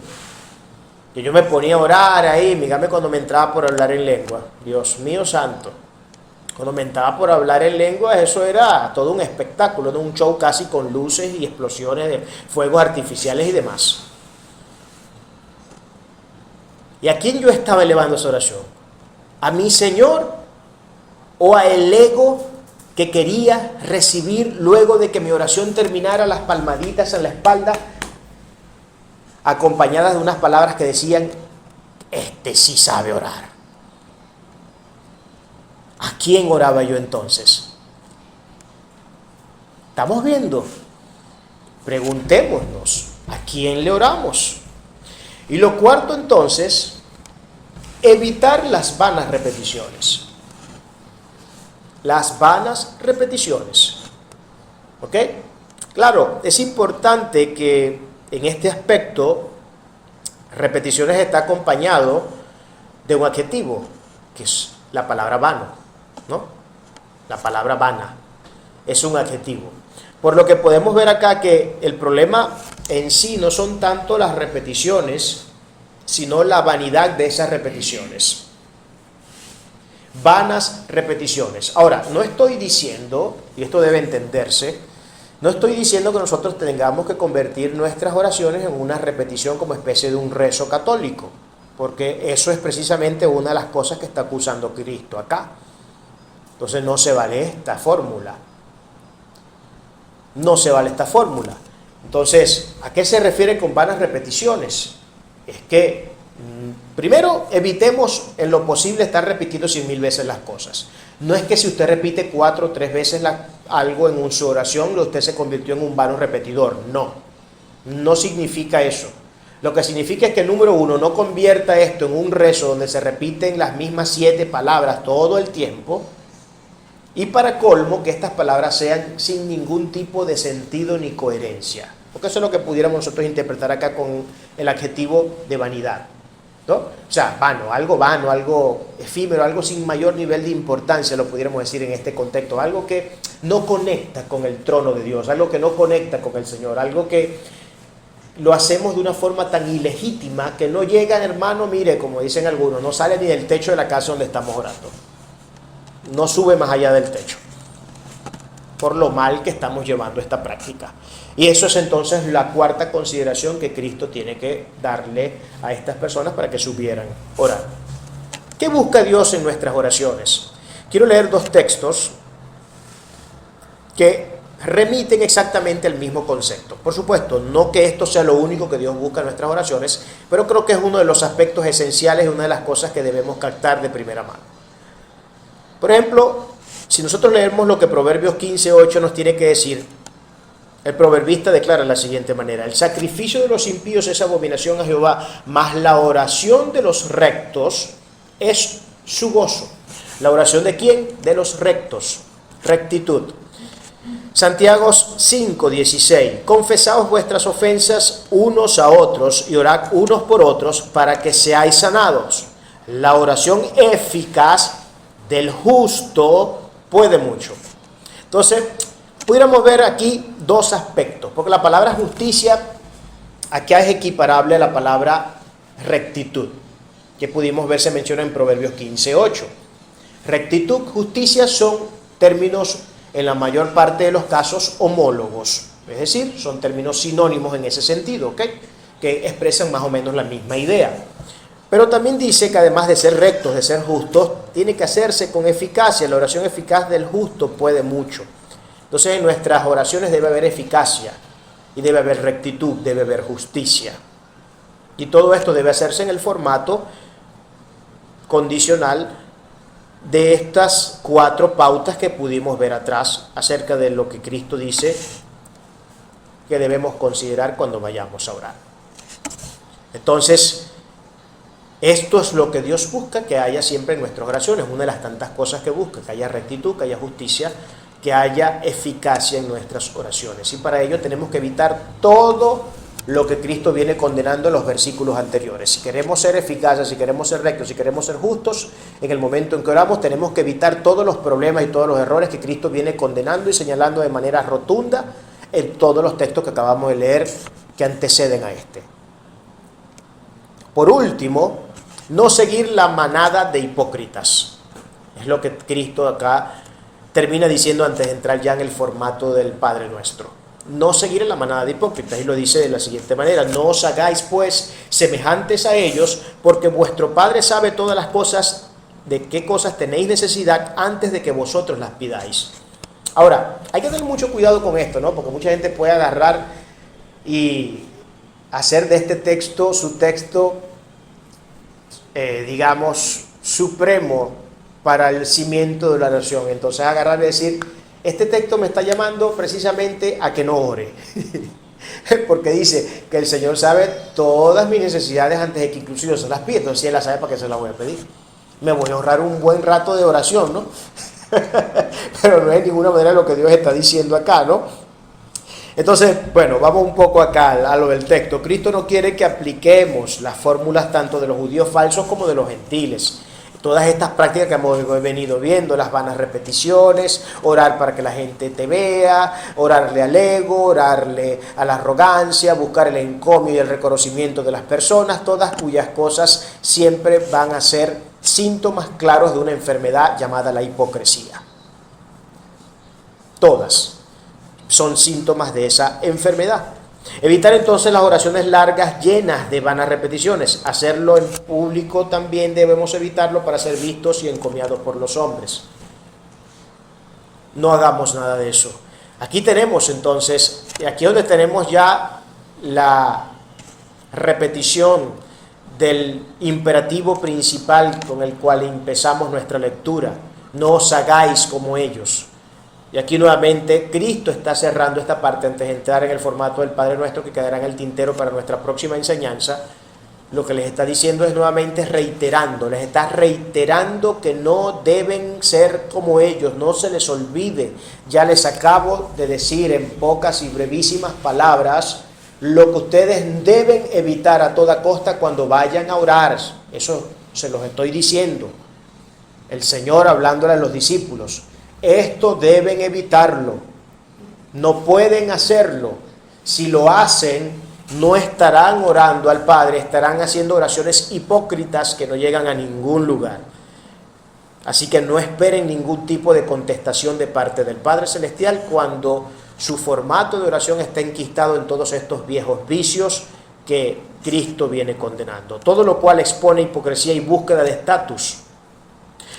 Que yo me ponía a orar ahí, dígame cuando me entraba por hablar en lengua. Dios mío santo. Cuando me entraba por hablar en lengua, eso era todo un espectáculo, ¿no? Un show casi con luces y explosiones de fuegos artificiales y demás. ¿Y a quién yo estaba elevando esa oración? ¿A mi Señor o a el ego que quería recibir luego de que mi oración terminara las palmaditas en la espalda, acompañadas de unas palabras que decían, este sí sabe orar? ¿A quién oraba yo entonces? ¿Estamos viendo? Preguntémonos, ¿a quién le oramos? Y lo cuarto entonces, evitar las vanas repeticiones. Las vanas repeticiones. ¿Ok? Claro, es importante que en este aspecto, repeticiones está acompañado de un adjetivo, que es la palabra vano, ¿no? La palabra vana es un adjetivo. Por lo que podemos ver acá que el problema en sí no son tanto las repeticiones, sino la vanidad de esas repeticiones. Vanas repeticiones. Ahora, no estoy diciendo, y esto debe entenderse, No estoy diciendo que nosotros tengamos que convertir nuestras oraciones en una repetición como especie de un rezo católico, porque eso es precisamente una de las cosas que está acusando Cristo acá. Entonces no se vale esta fórmula. No se vale esta fórmula. Entonces, ¿a qué se refiere con vanas repeticiones? Es que, primero, evitemos en lo posible estar repitiendo 100.000 veces las cosas. No es que si usted repite 4 o 3 veces algo en su oración, usted se convirtió en un vano repetidor. No, no significa eso. Lo que significa es que, número uno, no convierta esto en un rezo donde se repiten las mismas 7 palabras todo el tiempo. Y para colmo, que estas palabras sean sin ningún tipo de sentido ni coherencia. Porque eso es lo que pudiéramos nosotros interpretar acá con el adjetivo de vanidad, ¿no? O sea, vano, algo efímero, algo sin mayor nivel de importancia, lo pudiéramos decir en este contexto. Algo que no conecta con el trono de Dios, algo que no conecta con el Señor, algo que lo hacemos de una forma tan ilegítima que no llega, hermano, mire, como dicen algunos, no sale ni del techo de la casa donde estamos orando. No sube más allá del techo, por lo mal que estamos llevando esta práctica. Y eso es entonces la cuarta consideración que Cristo tiene que darle a estas personas para que supieran orar. ¿Qué busca Dios en nuestras oraciones? Quiero leer 2 textos que remiten exactamente al mismo concepto. Por supuesto, no que esto sea lo único que Dios busca en nuestras oraciones, pero creo que es uno de los aspectos esenciales y una de las cosas que debemos captar de primera mano. Por ejemplo, si nosotros leemos lo que Proverbios 15:8 nos tiene que decir, el proverbista declara de la siguiente manera: el sacrificio de los impíos es abominación a Jehová, mas la oración de los rectos es su gozo. ¿La oración de quién? De los rectos, rectitud. Santiago 5:16, confesaos vuestras ofensas unos a otros y orad unos por otros para que seáis sanados. La oración eficaz del justo puede mucho. Entonces, pudiéramos ver aquí 2 aspectos, porque la palabra justicia acá es equiparable a la palabra rectitud, que pudimos ver se menciona en Proverbios 15:8. Rectitud, justicia son términos en la mayor parte de los casos homólogos, es decir, son términos sinónimos en ese sentido, ¿ok? Que expresan más o menos la misma idea. Pero también dice que además de ser rectos, de ser justos, tiene que hacerse con eficacia. La oración eficaz del justo puede mucho. Entonces en nuestras oraciones debe haber eficacia, y debe haber rectitud, debe haber justicia. Y todo esto debe hacerse en el formato condicional de estas 4 pautas que pudimos ver atrás acerca de lo que Cristo dice que debemos considerar cuando vayamos a orar. Entonces, esto es lo que Dios busca que haya siempre en nuestras oraciones. Una de las tantas cosas que busca, que haya rectitud, que haya justicia, que haya eficacia en nuestras oraciones. Y para ello tenemos que evitar todo lo que Cristo viene condenando en los versículos anteriores. Si queremos ser eficaces, si queremos ser rectos, si queremos ser justos, en el momento en que oramos tenemos que evitar todos los problemas y todos los errores que Cristo viene condenando y señalando de manera rotunda en todos los textos que acabamos de leer que anteceden a este. Por último, no seguir la manada de hipócritas. Es lo que Cristo acá termina diciendo antes de entrar ya en el formato del Padre Nuestro. No seguir en la manada de hipócritas. Y lo dice de la siguiente manera: no os hagáis pues semejantes a ellos, porque vuestro Padre sabe todas las cosas, de qué cosas tenéis necesidad antes de que vosotros las pidáis. Ahora, hay que tener mucho cuidado con esto, ¿no? Porque mucha gente puede agarrar y hacer de este texto su texto digamos, supremo para el cimiento de la oración. Entonces agarrar y decir, este texto me está llamando precisamente a que no ore. Porque dice que el Señor sabe todas mis necesidades antes de que inclusive yo se las pida. Entonces si Él las sabe, ¿para qué se las voy a pedir? Me voy a ahorrar un buen rato de oración, ¿no? Pero no es de ninguna manera lo que Dios está diciendo acá, ¿no? Entonces, bueno, vamos un poco acá a lo del texto. Cristo no quiere que apliquemos las fórmulas tanto de los judíos falsos como de los gentiles. Todas estas prácticas que hemos venido viendo, las vanas repeticiones, orar para que la gente te vea, orarle al ego, orarle a la arrogancia, buscar el encomio y el reconocimiento de las personas, todas cuyas cosas siempre van a ser síntomas claros de una enfermedad llamada la hipocresía. Todas. son síntomas de esa enfermedad. Evitar entonces las oraciones largas llenas de vanas repeticiones. Hacerlo en público también debemos evitarlo para ser vistos y encomiados por los hombres. No hagamos nada de eso. Aquí tenemos entonces, aquí donde tenemos ya la repetición del imperativo principal con el cual empezamos nuestra lectura. No os hagáis como ellos. Y aquí nuevamente Cristo está cerrando esta parte antes de entrar en el formato del Padre Nuestro que quedará en el tintero para nuestra próxima enseñanza. Lo que les está diciendo es nuevamente les está reiterando que no deben ser como ellos, no se les olvide. Ya les acabo de decir en pocas y brevísimas palabras lo que ustedes deben evitar a toda costa cuando vayan a orar. Eso se los estoy diciendo. El Señor hablándole a los discípulos. Esto deben evitarlo. No pueden hacerlo. Si lo hacen, no estarán orando al Padre, estarán haciendo oraciones hipócritas que no llegan a ningún lugar. Así que no esperen ningún tipo de contestación de parte del Padre Celestial cuando su formato de oración está enquistado en todos estos viejos vicios que Cristo viene condenando. Todo lo cual expone hipocresía y búsqueda de estatus,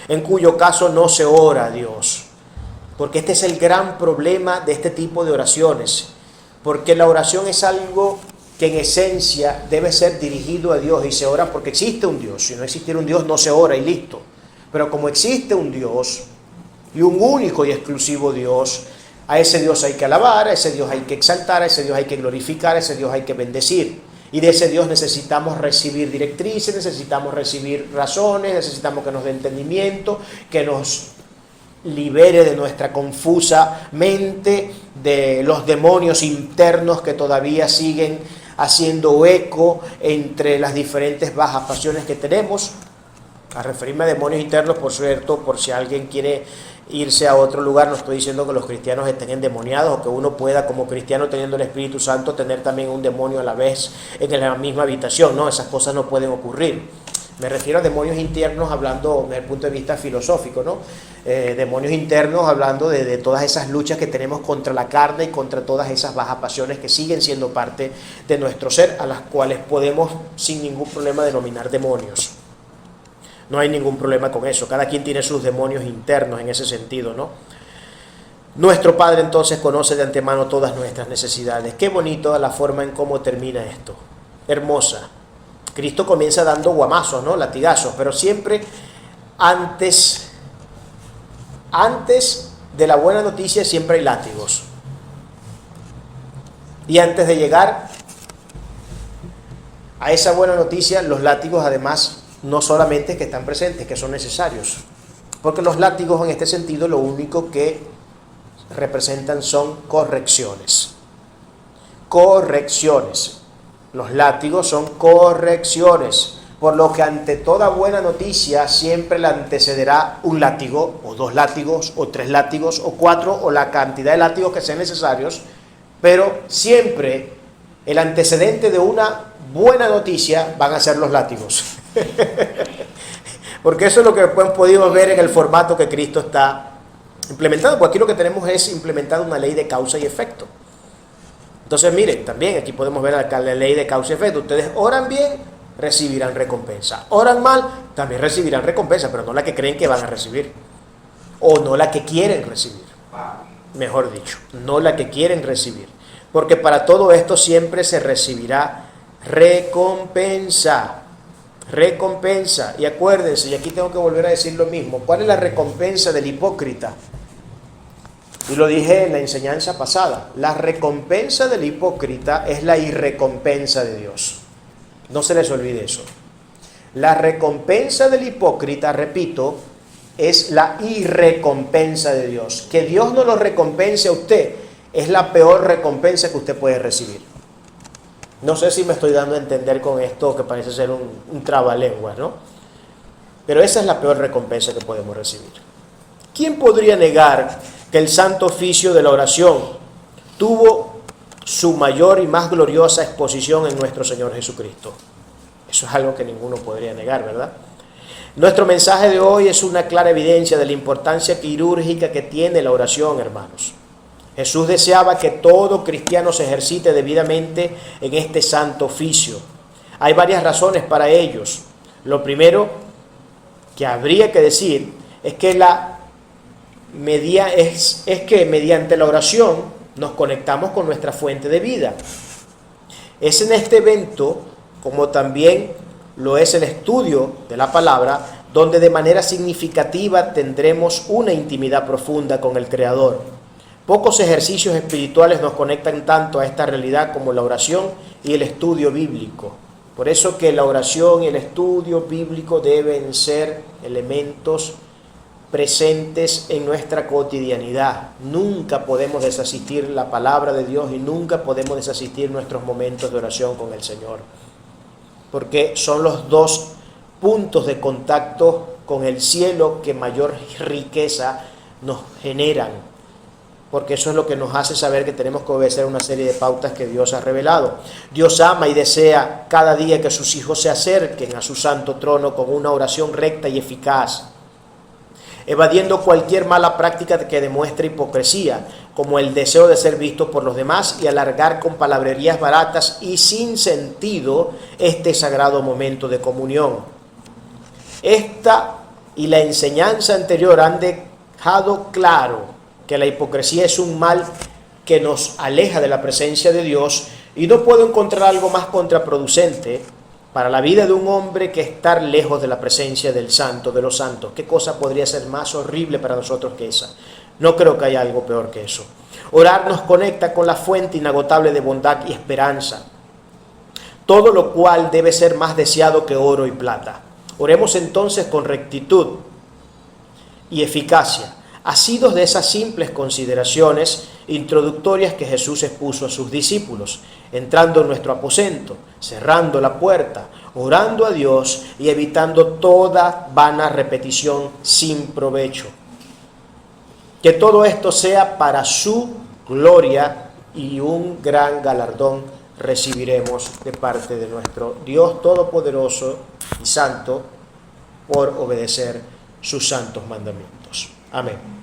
en cuyo caso no se ora a Dios. Porque este es el gran problema de este tipo de oraciones. Porque la oración es algo que en esencia debe ser dirigido a Dios y se ora porque existe un Dios. Si no existiera un Dios no se ora y listo. Pero como existe un Dios y un único y exclusivo Dios, a ese Dios hay que alabar, a ese Dios hay que exaltar, a ese Dios hay que glorificar, a ese Dios hay que bendecir. Y de ese Dios necesitamos recibir directrices, necesitamos recibir razones, necesitamos que nos dé entendimiento, que nos libere de nuestra confusa mente, de los demonios internos que todavía siguen haciendo eco entre las diferentes bajas pasiones que tenemos. A referirme a demonios internos, por cierto, por si alguien quiere irse a otro lugar, no estoy diciendo que los cristianos estén endemoniados o que uno pueda como cristiano teniendo el Espíritu Santo tener también un demonio a la vez en la misma habitación. No, esas cosas no pueden ocurrir. Me refiero a demonios internos hablando desde el punto de vista filosófico, ¿no? Demonios internos hablando de todas esas luchas que tenemos contra la carne y contra todas esas bajas pasiones que siguen siendo parte de nuestro ser, a las cuales podemos sin ningún problema denominar demonios. No hay ningún problema con eso. Cada quien tiene sus demonios internos en ese sentido, ¿no? Nuestro Padre entonces conoce de antemano todas nuestras necesidades. Qué bonito la forma en cómo termina esto. Hermosa. Cristo comienza dando guamazos, ¿no? Latigazos, pero siempre antes de la buena noticia siempre hay látigos. Y antes de llegar a esa buena noticia, los látigos además no solamente que están presentes, que son necesarios. Porque los látigos en este sentido lo único que representan son correcciones. Correcciones. Los látigos son correcciones, por lo que ante toda buena noticia siempre le antecederá un látigo, o 2 látigos, o 3 látigos, o 4, o la cantidad de látigos que sean necesarios, pero siempre el antecedente de una buena noticia van a ser los látigos. Porque eso es lo que hemos podido ver en el formato que Cristo está implementando, porque aquí lo que tenemos es implementar una ley de causa y efecto. Entonces miren, también aquí podemos ver la ley de causa y efecto. Ustedes oran bien, recibirán recompensa. Oran mal, también recibirán recompensa, pero no la que creen que van a recibir. O no la que quieren recibir. Mejor dicho, no la que quieren recibir. Porque para todo esto siempre se recibirá recompensa. Recompensa. Y acuérdense, y aquí tengo que volver a decir lo mismo. ¿Cuál es la recompensa del hipócrita? Y lo dije en la enseñanza pasada. La recompensa del hipócrita es la irrecompensa de Dios. No se les olvide eso. La recompensa del hipócrita, repito, es la irrecompensa de Dios. Que Dios no lo recompense a usted es la peor recompensa que usted puede recibir. No sé si me estoy dando a entender con esto que parece ser un trabalenguas, ¿no? Pero esa es la peor recompensa que podemos recibir. ¿Quién podría negar que el santo oficio de la oración tuvo su mayor y más gloriosa exposición en nuestro Señor Jesucristo? Eso es algo que ninguno podría negar, ¿verdad? Nuestro mensaje de hoy es una clara evidencia de la importancia quirúrgica que tiene la oración, hermanos. Jesús deseaba que todo cristiano se ejercite debidamente en este santo oficio. Hay varias razones para ellos. Lo primero que habría que decir es que mediante la oración nos conectamos con nuestra fuente de vida. Es en este evento, como también lo es el estudio de la palabra, donde de manera significativa tendremos una intimidad profunda con el Creador. Pocos ejercicios espirituales nos conectan tanto a esta realidad como la oración y el estudio bíblico. Por eso que la oración y el estudio bíblico deben ser elementos presentes en nuestra cotidianidad. Nunca podemos desasistir la palabra de Dios y nunca podemos desasistir nuestros momentos de oración con el Señor, porque son los dos puntos de contacto con el cielo que mayor riqueza nos generan, porque eso es lo que nos hace saber que tenemos que obedecer una serie de pautas que Dios ha revelado. Dios ama y desea cada día que sus hijos se acerquen a su santo trono con una oración recta y eficaz, evadiendo cualquier mala práctica que demuestre hipocresía, como el deseo de ser visto por los demás y alargar con palabrerías baratas y sin sentido este sagrado momento de comunión. Esta y la enseñanza anterior han dejado claro que la hipocresía es un mal que nos aleja de la presencia de Dios, y no puedo encontrar algo más contraproducente para la vida de un hombre que estar lejos de la presencia del Santo, de los santos. ¿Qué cosa podría ser más horrible para nosotros que esa? No creo que haya algo peor que eso. Orar nos conecta con la fuente inagotable de bondad y esperanza, todo lo cual debe ser más deseado que oro y plata. Oremos entonces con rectitud y eficacia, asidos de esas simples consideraciones introductorias que Jesús expuso a sus discípulos, entrando en nuestro aposento, cerrando la puerta, orando a Dios y evitando toda vana repetición sin provecho. Que todo esto sea para su gloria, y un gran galardón recibiremos de parte de nuestro Dios Todopoderoso y Santo por obedecer sus santos mandamientos. Amén.